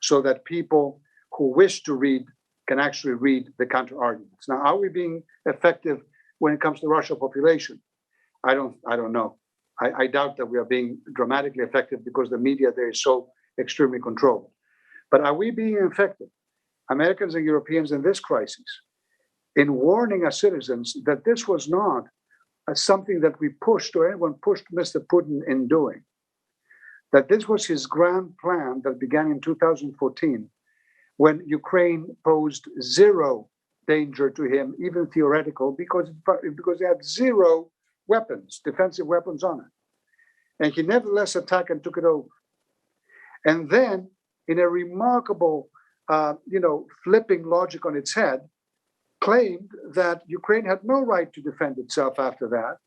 so that people who wish to read can actually read the counter arguments. Now, are we being effective when it comes to Russian population? I don't know. I doubt that we are being dramatically effective because the media there is so extremely controlled. But are we being effective, Americans and Europeans, in this crisis, in warning our citizens that this was not something that we pushed or anyone pushed Mr. Putin in doing, that this was his grand plan that began in 2014, when Ukraine posed zero danger to him, even theoretical, because they had zero weapons, defensive weapons on it. And he nevertheless attacked and took it over. And then, in a remarkable, flipping logic on its head, claimed that Ukraine had no right to defend itself after that.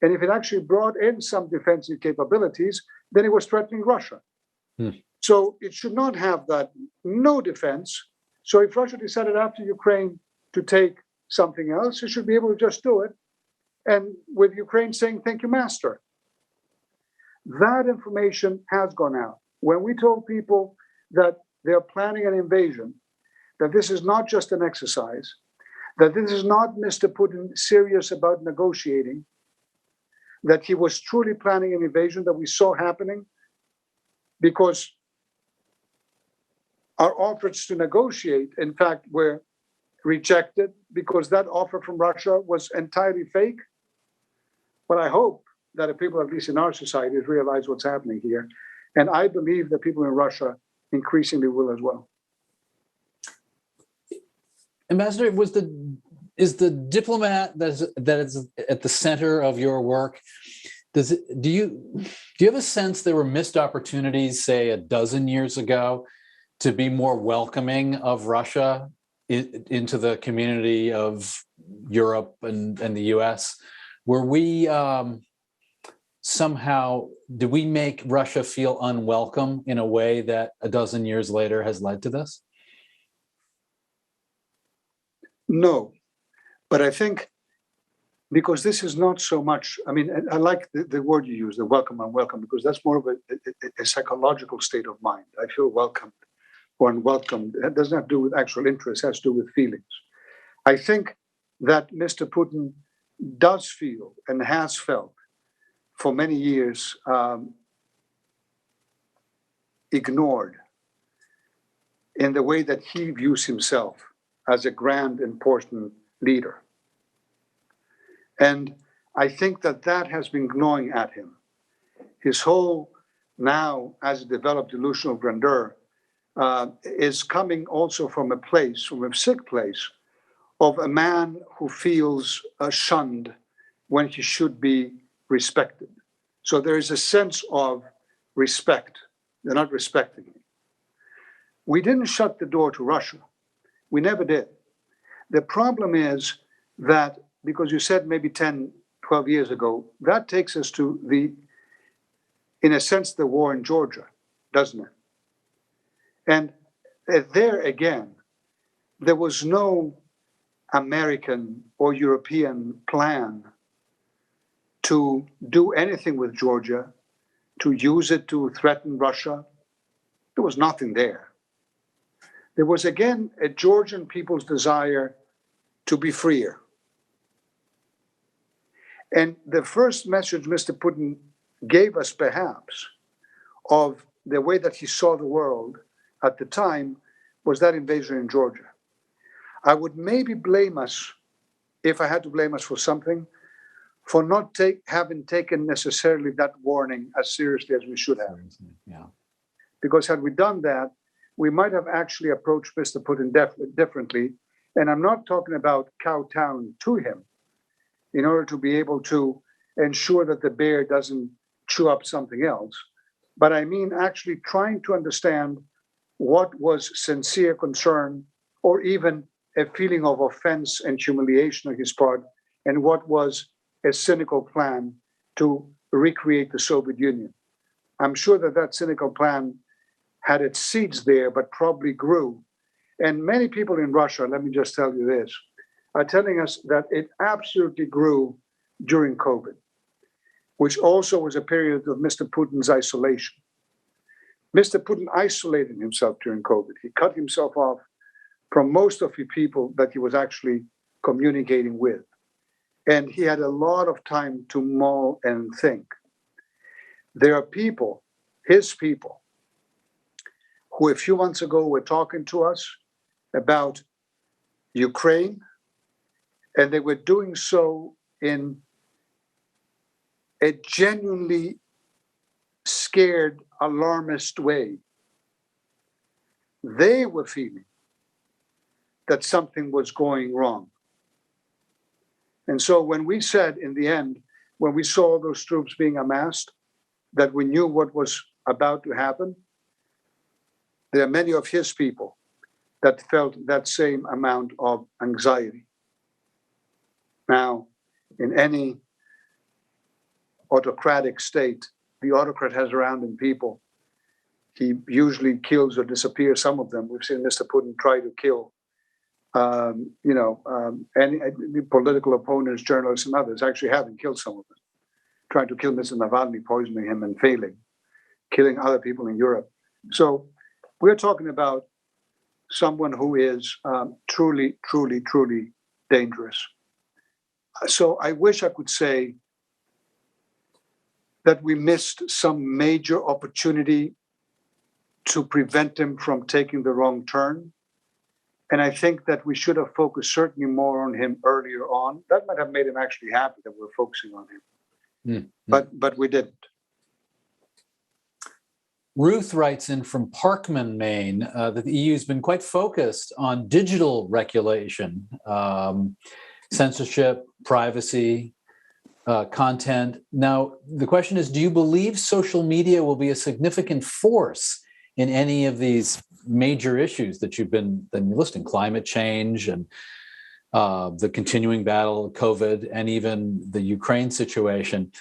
And if it actually brought in some defensive capabilities, then it was threatening Russia. So it should not have that no defense. So if Russia decided after Ukraine to take something else, it should be able to just do it. And with Ukraine saying, thank you, master. That information has gone out. when we told people that they're planning an invasion, that this is not just an exercise, that this is not Mr. Putin serious about negotiating, that he was truly planning an invasion that we saw happening, because our offers to negotiate, in fact, were rejected because that offer from Russia was entirely fake. But I hope that the people, at least in our societies, realize what's happening here. And I believe that people in Russia increasingly will as well. Ambassador, is the diplomat that is at the center of your work? Do you have a sense there were missed opportunities, say, a dozen years ago, to be more welcoming of Russia into the community of Europe and the U.S.? Were we somehow, did we make Russia feel unwelcome in a way that a dozen years later has led to this? No, but I think because this is not so much, I mean, I like the word you use, the welcome, unwelcome, because that's more of a psychological state of mind. I feel welcomed or unwelcomed. It doesn't have to do with actual interest, it has to do with feelings. I think that Mr. Putin does feel and has felt for many years ignored in the way that he views himself as a grand, important leader. And I think that that has been gnawing at him. His whole, now as a developed delusional grandeur, is coming also from a place, from a sick place, of a man who feels shunned when he should be respected. So there is a sense of respect. They're not respecting him. We didn't shut the door to Russia. We never did. The problem is that, because you said maybe 10, 12 years ago, that takes us to in a sense, the war in Georgia, doesn't it? And there again, there was no American or European plan to do anything with Georgia, to use it to threaten Russia. There was nothing there. There was, again, a Georgian people's desire to be freer. And the first message Mr. Putin gave us, perhaps, of the way that he saw the world at the time was that invasion in Georgia. I would maybe blame us, if I had to blame us for something, for not having taken necessarily that warning as seriously as we should have. Yeah. Because had we done that, we might have actually approached Mr. Putin differently. And I'm not talking about kowtowing to him in order to be able to ensure that the bear doesn't chew up something else. But I mean actually trying to understand what was sincere concern or even a feeling of offense and humiliation on his part, and what was a cynical plan to recreate the Soviet Union. I'm sure that that cynical plan had its seeds there, but probably grew. And many people in Russia, let me just tell you this, are telling us that it absolutely grew during COVID, which also was a period of Mr. Putin's isolation. Mr. Putin isolated himself during COVID. He cut himself off from most of the people that he was actually communicating with. And he had a lot of time to mull and think. There are people, his people, who a few months ago were talking to us about Ukraine, and they were doing so in a genuinely scared, alarmist way. They were feeling that something was going wrong. And so when we said in the end, when we saw those troops being amassed, that we knew what was about to happen, there are many of his people that felt that same amount of anxiety. Now, in any autocratic state, the autocrat has around him people. He usually kills or disappears some of them. We've seen Mr. Putin try to kill any political opponents, journalists, and others, actually having killed some of them. Trying to kill Mr. Navalny, poisoning him and failing, killing other people in Europe. So we're talking about someone who is truly, truly, truly dangerous. So I wish I could say that we missed some major opportunity to prevent him from taking the wrong turn. And I think that we should have focused certainly more on him earlier on. That might have made him actually happy that we're focusing on him. But we didn't. Ruth writes in from Parkman, Maine, that the EU has been quite focused on digital regulation, censorship, privacy, content. Now, the question is, do you believe social media will be a significant force in any of these major issues that you've been listing, climate change and the continuing battle, COVID, and even the Ukraine situation?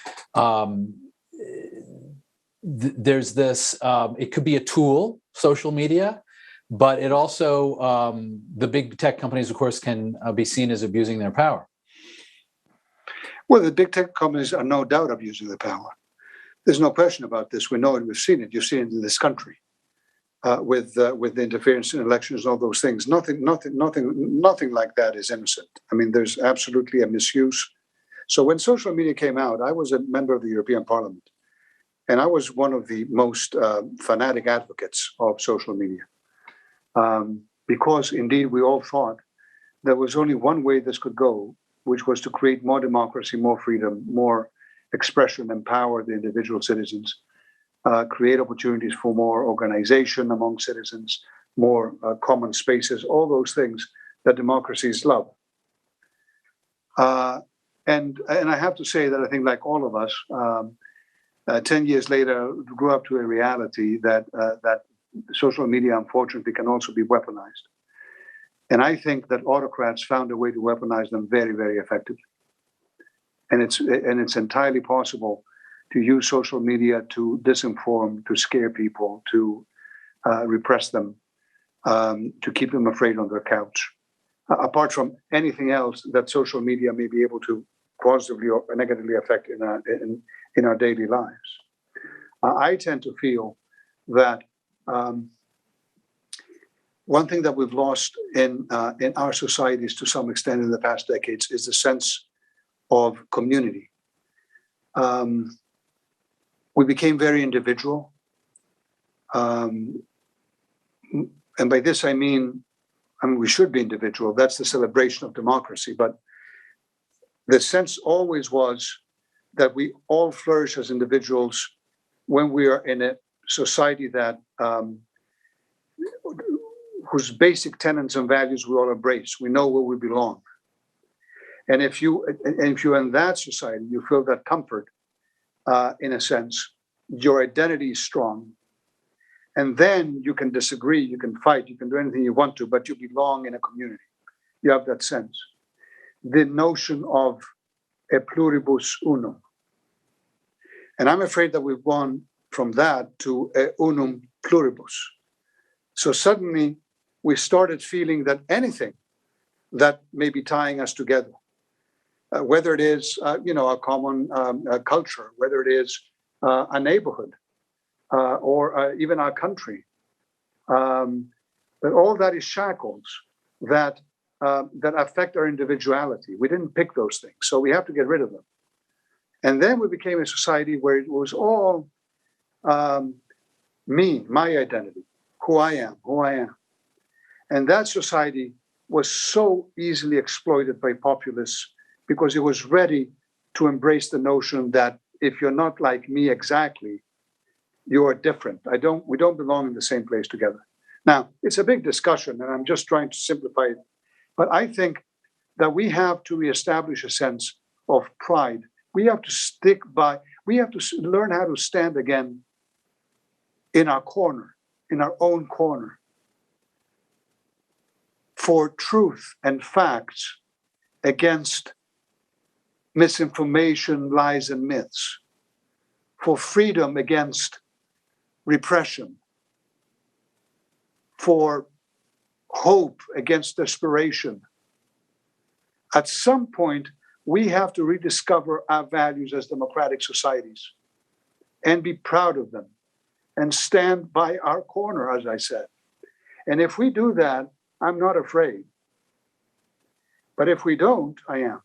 There's this, it could be a tool, social media, but it also, the big tech companies, of course, can be seen as abusing their power. Well, the big tech companies are no doubt abusing their power. There's no question about this. We know it. We've seen it. You've seen it in this country with the interference in elections and all those things. Nothing like that is innocent. I mean, there's absolutely a misuse. So when social media came out, I was a member of the European Parliament, and I was one of the most fanatic advocates of social media because, indeed, we all thought there was only one way this could go, which was to create more democracy, more freedom, more expression, empower the individual citizens, create opportunities for more organization among citizens, more common spaces, all those things that democracies love. And I have to say that I think, like all of us, 10 years later, grew up to a reality that social media, unfortunately, can also be weaponized. And I think that autocrats found a way to weaponize them very, very effectively. And it's entirely possible to use social media to disinform, to scare people, to repress them, to keep them afraid on their couch. Apart from anything else that social media may be able to positively or negatively affect in our daily lives. I tend to feel that one thing that we've lost in our societies to some extent in the past decades is the sense of community. We became very individual. And by this, I mean, we should be individual. That's the celebration of democracy. But the sense always was that we all flourish as individuals when we are in a society that whose basic tenets and values we all embrace. We know where we belong. And if you're in that society, you feel that comfort, in a sense, your identity is strong. And then you can disagree, you can fight, you can do anything you want to, but you belong in a community. You have that sense. The notion of a pluribus unum. And I'm afraid that we've gone from that to a unum pluribus. So suddenly we started feeling that anything that may be tying us together, whether it is, a common culture, whether it is a neighborhood, or even our country, that all that is shackles that affect our individuality. We didn't pick those things, so we have to get rid of them. And then we became a society where it was all me, my identity, who I am. And that society was so easily exploited by populists because it was ready to embrace the notion that if you're not like me exactly, you are different. We don't belong in the same place together. Now, it's a big discussion, and I'm just trying to simplify it. But I think that we have to reestablish a sense of pride. We have to we have to learn how to stand again in our corner, in our own corner, for truth and facts against misinformation, lies, and myths, for freedom against repression, for hope against desperation. At some point, we have to rediscover our values as democratic societies and be proud of them and stand by our corner, as I said. And if we do that, I'm not afraid. But if we don't, I am.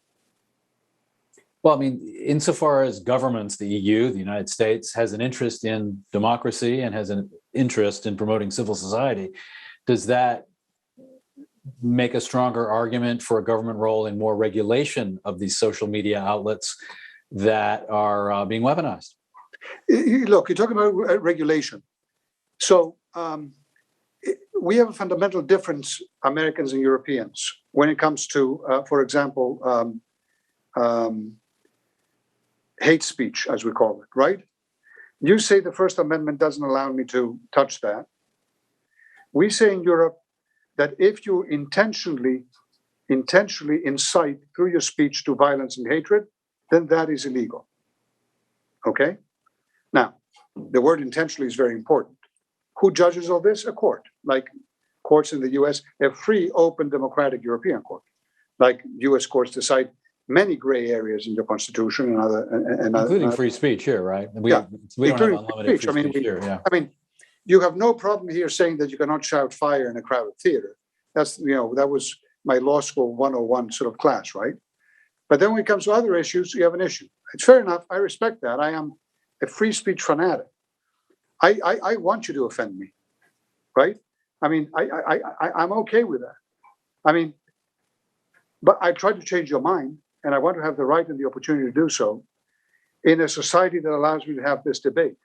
Well, I mean, insofar as governments, the EU, the United States, has an interest in democracy and has an interest in promoting civil society, does that make a stronger argument for a government role in more regulation of these social media outlets that are being weaponized? Look, you're talking about regulation. So we have a fundamental difference, Americans and Europeans, when it comes to, for example, hate speech, as we call it, right? You say the First Amendment doesn't allow me to touch that. We say in Europe that if you intentionally incite through your speech to violence and hatred, then that is illegal. Okay? Now, the word intentionally is very important. Who judges all this? A court, like courts in the US, a free, open, democratic European court. Like US courts decide many gray areas in the Constitution and other, including free speech here, right? We don't have unlimited free speech here. Yeah. I mean, you have no problem here saying that you cannot shout fire in a crowded theater. That's, that was my law school 101 sort of class, right? But then when it comes to other issues, you have an issue. It's fair enough. I respect that. I am a free speech fanatic. I want you to offend me, right? I mean, I'm okay with that. I mean, but I try to change your mind, and I want to have the right and the opportunity to do so in a society that allows me to have this debate.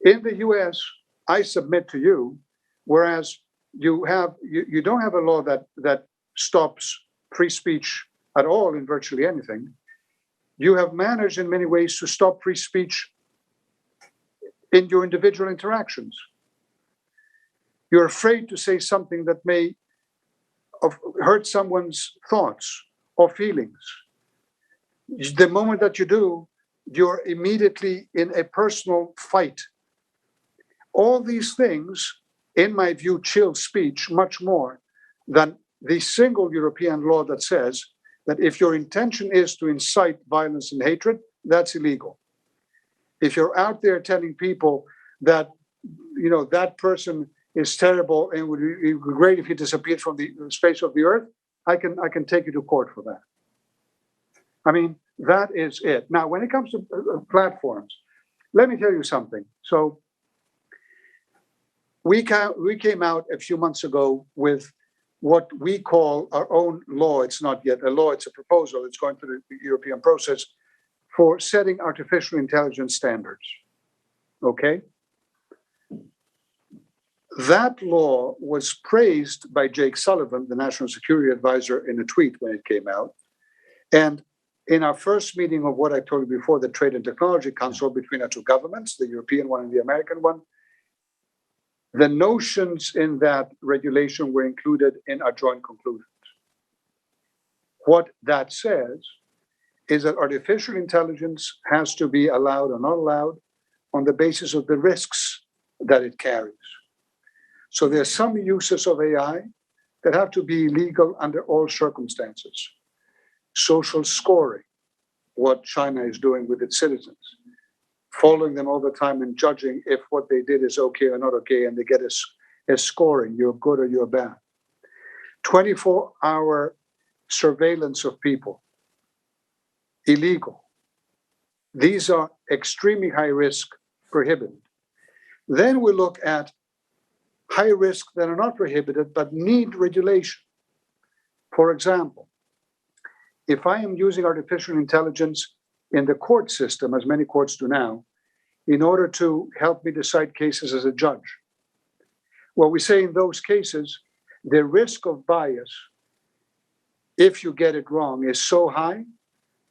In the US, I submit to you, whereas you don't have a law that stops free speech at all in virtually anything, you have managed in many ways to stop free speech in your individual interactions. You're afraid to say something that may hurt someone's thoughts or feelings. The moment that you do, you're immediately in a personal fight. All these things, in my view, chill speech much more than the single European law that says that if your intention is to incite violence and hatred, that's illegal. If you're out there telling people that, that person is terrible and would be great if he disappeared from the face of the earth, I can take you to court for that. I mean, that is it. Now, when it comes to platforms, let me tell you something. So we came out a few months ago with what we call our own law. It's not yet a law, it's a proposal. It's going through the European process for setting artificial intelligence standards. Okay? That law was praised by Jake Sullivan, the National Security Advisor, in a tweet when it came out. And in our first meeting of what I told you before, the Trade and Technology Council between our two governments, the European one and the American one, the notions in that regulation were included in our joint conclusions. What that says is that artificial intelligence has to be allowed or not allowed on the basis of the risks that it carries. So there are some uses of AI that have to be legal under all circumstances. Social scoring, what China is doing with its citizens, following them all the time and judging if what they did is okay or not okay, and they get a scoring, you're good or you're bad. 24-hour surveillance of people, illegal. These are extremely high risk, prohibited. Then we look at high risk that are not prohibited but need regulation. For example, if I am using artificial intelligence in the court system, as many courts do now, in order to help me decide cases as a judge, well, we say in those cases, the risk of bias, if you get it wrong, is so high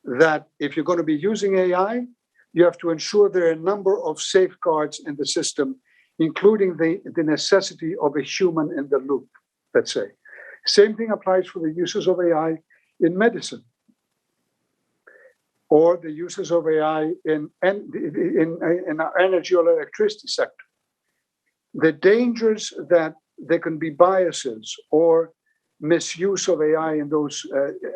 that if you're going to be using AI, you have to ensure there are a number of safeguards in the system, including the necessity of a human in the loop, let's say. Same thing applies for the uses of AI in medicine, or the uses of AI in our energy or electricity sector. The dangers that there can be biases or misuse of AI in those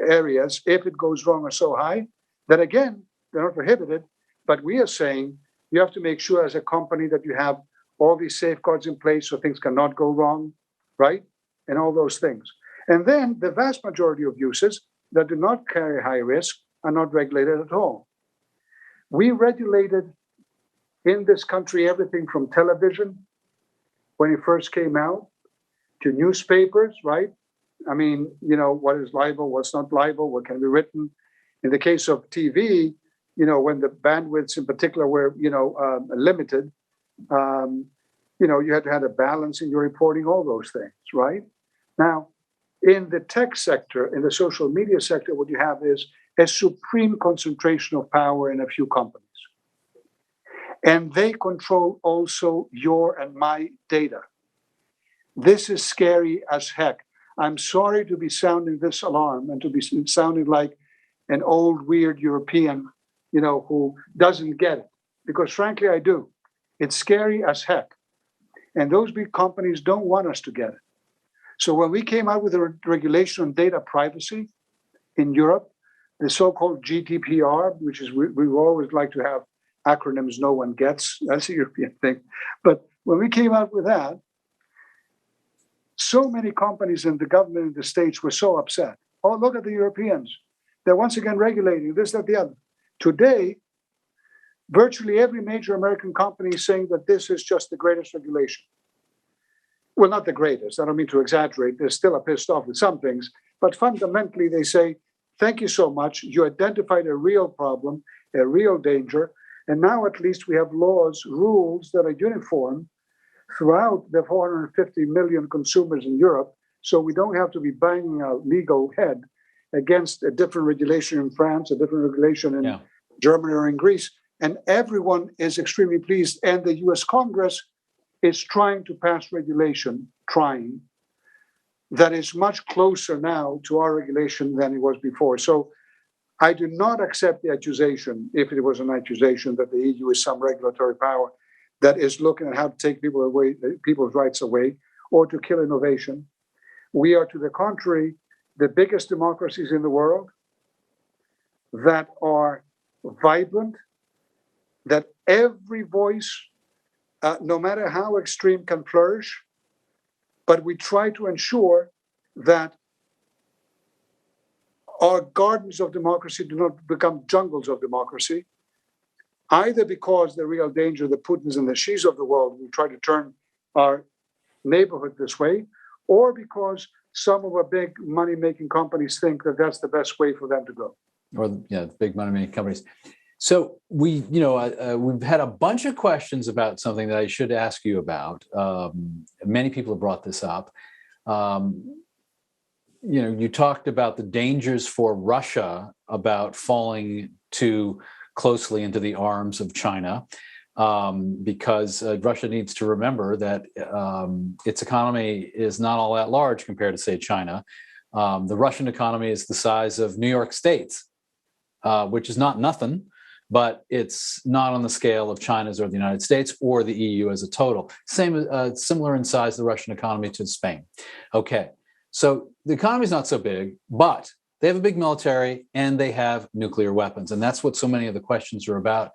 areas, if it goes wrong, are so high that, again, they're not prohibited, but we are saying You have to make sure as a company that you have all these safeguards in place so things cannot go wrong, right? And all those things. And then the vast majority of uses that do not carry high risk are not regulated at all. We regulated in this country everything from television when it first came out to newspapers, right? I mean, what is libel, what's not libel, what can be written. In the case of TV, when the bandwidths in particular were, limited, you had to have a balance in your reporting, all those things, right? Now, in the tech sector, in the social media sector, what you have is a supreme concentration of power in a few companies. And they control also your and my data. This is scary as heck. I'm sorry to be sounding this alarm and to be sounding like an old, weird European, who doesn't get it. Because frankly, I do. It's scary as heck. And those big companies don't want us to get it. So when we came out with a regulation on data privacy in Europe, the so-called GDPR, which is, we always like to have acronyms no one gets. That's a European thing. But when we came out with that, so many companies in the government in the States were so upset. Oh, look at the Europeans. They're once again regulating this, that, the other. Today, virtually every major American company is saying that this is just the greatest regulation. Well, not the greatest. I don't mean to exaggerate. They're still pissed off with some things. But fundamentally, they say, thank you so much. You identified a real problem, a real danger. And now at least we have laws, rules that are uniform throughout the 450 million consumers in Europe. So we don't have to be banging our legal head against a different regulation in France, a different regulation in Germany or in Greece. And everyone is extremely pleased. And the US Congress is trying to pass regulation, that is much closer now to our regulation than it was before. So I do not accept the accusation, if it was an accusation, that the EU is some regulatory power that is looking at how to take people's rights away or to kill innovation. We are, to the contrary, the biggest democracies in the world that are vibrant, that every voice, no matter how extreme, can flourish. But we try to ensure that our gardens of democracy do not become jungles of democracy, either because the real danger, the Putins and the Xis of the world, will try to turn our neighborhood this way, or because some of our big money-making companies think that that's the best way for them to go. Or big money-making companies. So we've had a bunch of questions about something that I should ask you about. Many people have brought this up. You talked about the dangers for Russia about falling too closely into the arms of China, because Russia needs to remember that its economy is not all that large compared to, say, China. The Russian economy is the size of New York State, which is not nothing, but it's not on the scale of China's or the United States or the EU as a total. Similar in size, the Russian economy to Spain. Okay, so the economy is not so big, but they have a big military and they have nuclear weapons. And that's what so many of the questions are about,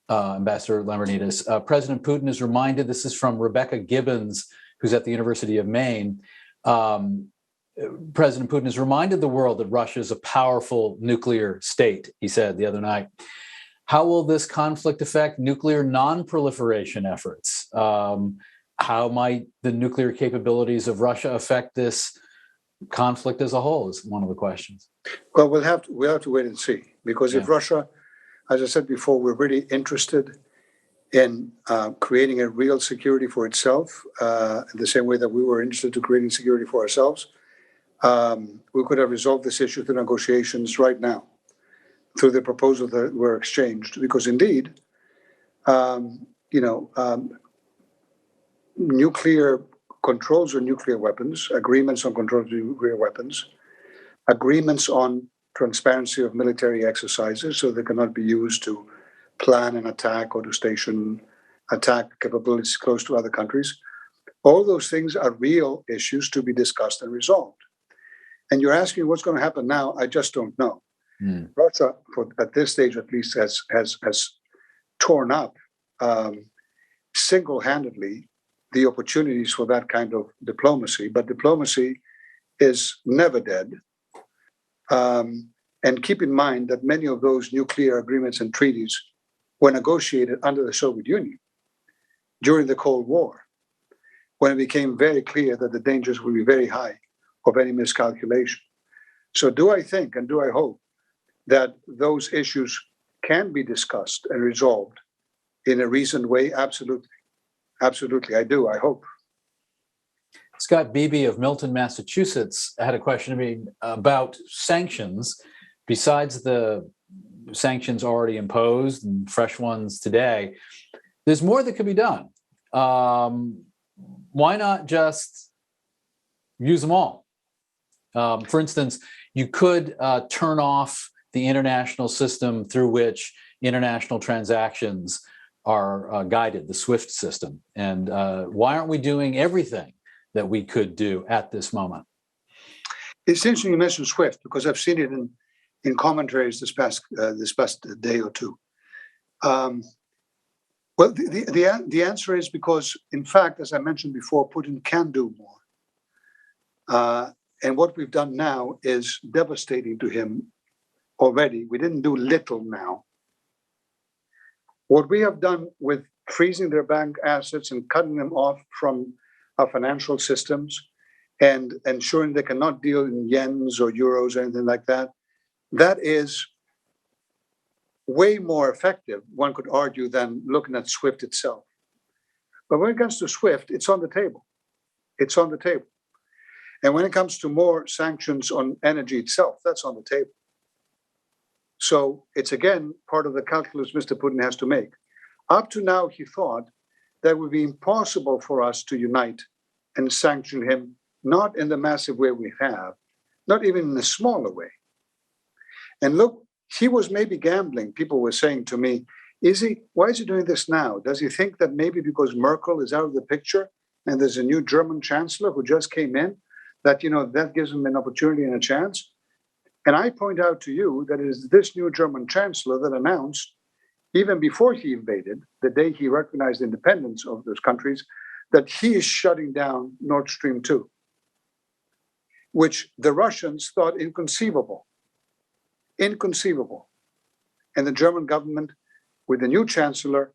Ambassador Lambrinidis. President Putin is reminded, this is from Rebecca Gibbons, who's at the University of Maine. President Putin has reminded the world that Russia is a powerful nuclear state, he said the other night. How will this conflict affect nuclear non-proliferation efforts? How might the nuclear capabilities of Russia affect this conflict as a whole is one of the questions. Well, we'll have to wait and see, because if Russia, as I said before, we're really interested in creating a real security for itself, in the same way that we were interested in creating security for ourselves, we could have resolved this issue through negotiations right now, through the proposals that were exchanged, because indeed, nuclear controls on nuclear weapons, agreements on controls of nuclear weapons, agreements on transparency of military exercises so they cannot be used to plan an attack or to station attack capabilities close to other countries. All those things are real issues to be discussed and resolved. And you're asking what's going to happen now, I just don't know. Russia, at this stage at least, has torn up single-handedly the opportunities for that kind of diplomacy, but diplomacy is never dead. And keep in mind that many of those nuclear agreements and treaties were negotiated under the Soviet Union during the Cold War, when it became very clear that the dangers would be very high of any miscalculation. So do I think and do I hope that those issues can be discussed and resolved in a reasoned way? Absolutely. Absolutely, I do. I hope. Scott Beebe of Milton, Massachusetts, had a question to me about sanctions. Besides the sanctions already imposed and fresh ones today, there's more that could be done. Why not just use them all? For instance, you could turn off the international system through which international transactions are guided, the SWIFT system. And why aren't we doing everything that we could do at this moment? It's interesting you mentioned SWIFT, because I've seen it in commentaries this past day or two. Well, the answer is because, in fact, as I mentioned before, Putin can do more. And what we've done now is devastating to him already. We didn't do little now. What we have done with freezing their bank assets and cutting them off from our financial systems and ensuring they cannot deal in yens or euros or anything like that, that is way more effective, one could argue, than looking at SWIFT itself. But when it comes to SWIFT, it's on the table. It's on the table. And when it comes to more sanctions on energy itself, that's on the table. So it's, again, part of the calculus Mr. Putin has to make. Up to now, he thought that it would be impossible for us to unite and sanction him, not in the massive way we have, not even in a smaller way. And look, he was maybe gambling. People were saying to me, why is he doing this now? Does he think that maybe because Merkel is out of the picture and there's a new German chancellor who just came in, that, that gives him an opportunity and a chance? And I point out to you that it is this new German chancellor that announced, even before he invaded, the day he recognized the independence of those countries, that he is shutting down Nord Stream 2, which the Russians thought inconceivable. Inconceivable. And the German government, with the new chancellor,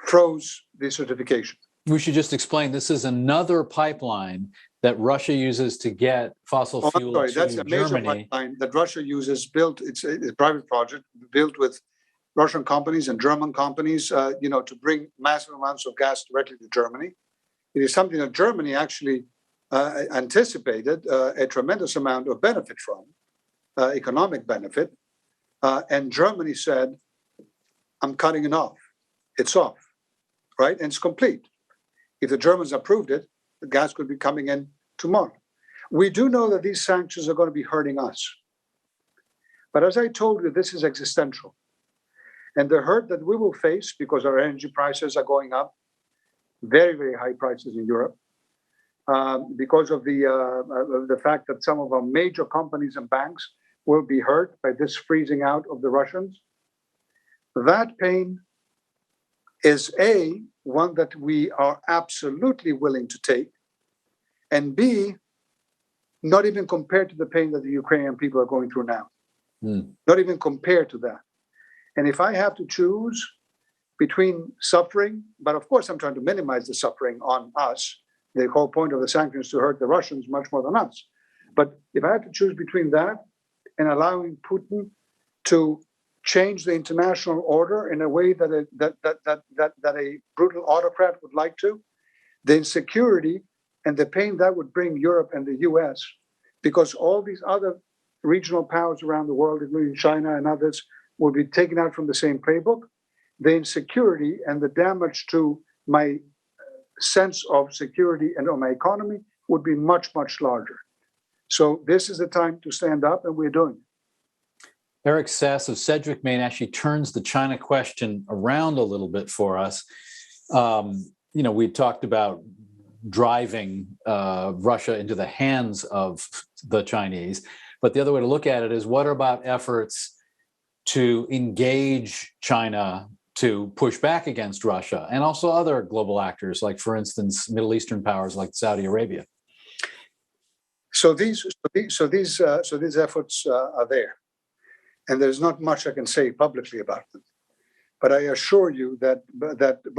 froze the certification. We should just explain, this is another pipeline that Russia uses to get fossil fuel to that's a major Germany. Pipeline that Russia uses, it's a private project built with Russian companies and German companies, to bring massive amounts of gas directly to Germany. It is something that Germany actually anticipated a tremendous amount of benefit from, economic benefit. And Germany said, I'm cutting it off. It's off, right? And it's complete. If the Germans approved it, the gas could be coming in tomorrow. We do know that these sanctions are going to be hurting us. But as I told you, this is existential. And the hurt that we will face, because our energy prices are going up, very, very high prices in Europe, because of the fact that some of our major companies and banks will be hurt by this freezing out of the Russians. That pain is one that we are absolutely willing to take, and B, not even compared to the pain that the Ukrainian people are going through now. Not even compared to that. And if I have to choose between suffering, but of course I'm trying to minimize the suffering on us, the whole point of the sanctions to hurt the Russians much more than us. But if I have to choose between that and allowing Putin to change the international order in a way that a brutal autocrat would like to, the insecurity and the pain that would bring Europe and the US, because all these other regional powers around the world, including China and others, will be taken out from the same playbook. The insecurity and the damage to my sense of security and on my economy would be much, much larger. So this is the time to stand up, and we're doing it. Eric Sass of Sedgwick, Maine, actually turns the China question around a little bit for us. We talked about driving Russia into the hands of the Chinese, but the other way to look at it is, what about efforts to engage China to push back against Russia and also other global actors, like, for instance, Middle Eastern powers like Saudi Arabia? So these efforts are there, and there's not much I can say publicly about them. But I assure you that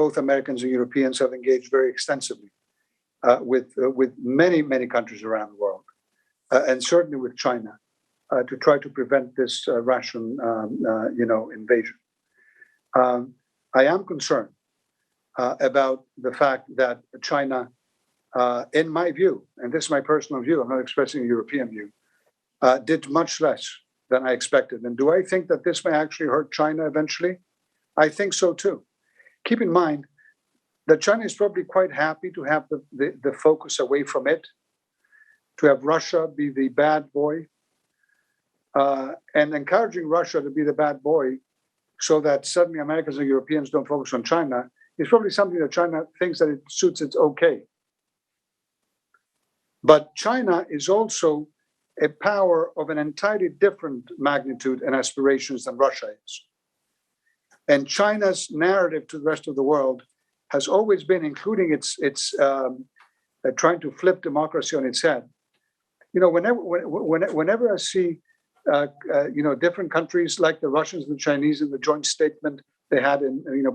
both Americans and Europeans have engaged very extensively with many countries around the world, and certainly with China, to try to prevent this Russian invasion. I am concerned about the fact that China, in my view, and this is my personal view, I'm not expressing a European view, did much less than I expected. And do I think that this may actually hurt China eventually? I think so too. Keep in mind that China is probably quite happy to have the focus away from it, to have Russia be the bad boy, and encouraging Russia to be the bad boy so that suddenly Americans and Europeans don't focus on China is probably something that China thinks that it suits its okay. But China is also a power of an entirely different magnitude and aspirations than Russia is. And China's narrative to the rest of the world has always been, including its trying to flip democracy on its head. Whenever I see different countries like the Russians and the Chinese in the joint statement they had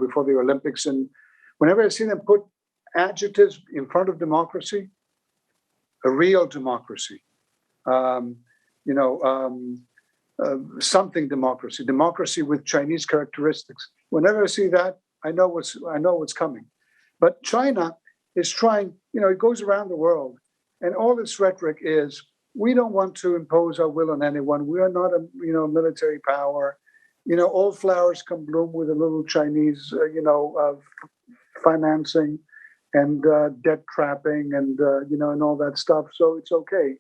before the Olympics, and whenever I see them put adjectives in front of democracy, a real democracy, something democracy with Chinese characteristics. Whenever I see that, I know what's coming. But China is trying. It goes around the world, and all its rhetoric is, we don't want to impose our will on anyone. We are not a military power. All flowers can bloom with a little Chinese financing and debt trapping and and all that stuff. So it's okay.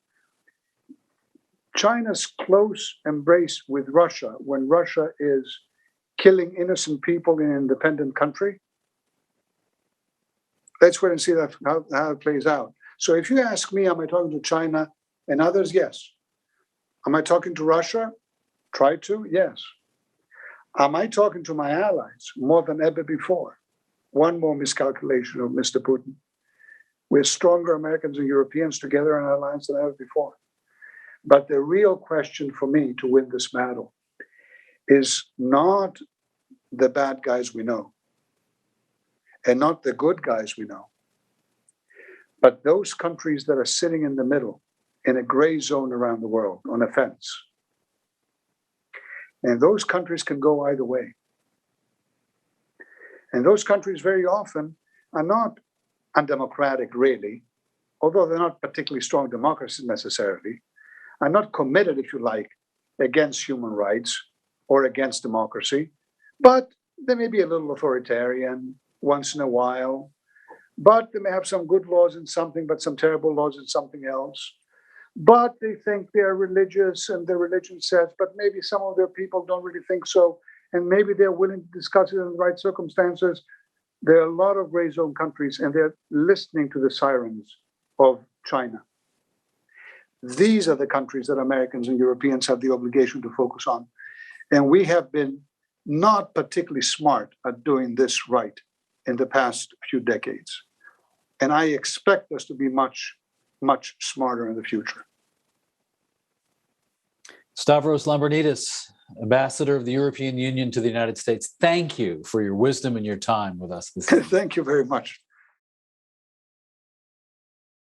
China's close embrace with Russia, when Russia is killing innocent people in an independent country, let's wait and see how it plays out. So if you ask me, am I talking to China and others? Yes. Am I talking to Russia? Try to, yes. Am I talking to my allies more than ever before? One more miscalculation of Mr. Putin. We're stronger Americans and Europeans together in our alliance than ever before. But the real question for me to win this battle is not the bad guys we know and not the good guys we know, but those countries that are sitting in the middle in a gray zone around the world on a fence. And those countries can go either way. And those countries very often are not undemocratic, really, although they're not particularly strong democracies necessarily, are not committed, if you like, against human rights or against democracy, but they may be a little authoritarian once in a while, but they may have some good laws in something, but some terrible laws in something else. But they think they're religious and their religion says, but maybe some of their people don't really think so, and maybe they're willing to discuss it in the right circumstances. There are a lot of gray zone countries, and they're listening to the sirens of China. These are the countries that Americans and Europeans have the obligation to focus on. And we have been not particularly smart at doing this right in the past few decades. And I expect us to be much, much smarter in the future. Stavros Lambrinidis, Ambassador of the European Union to the United States, thank you for your wisdom and your time with us this evening. Thank you very much.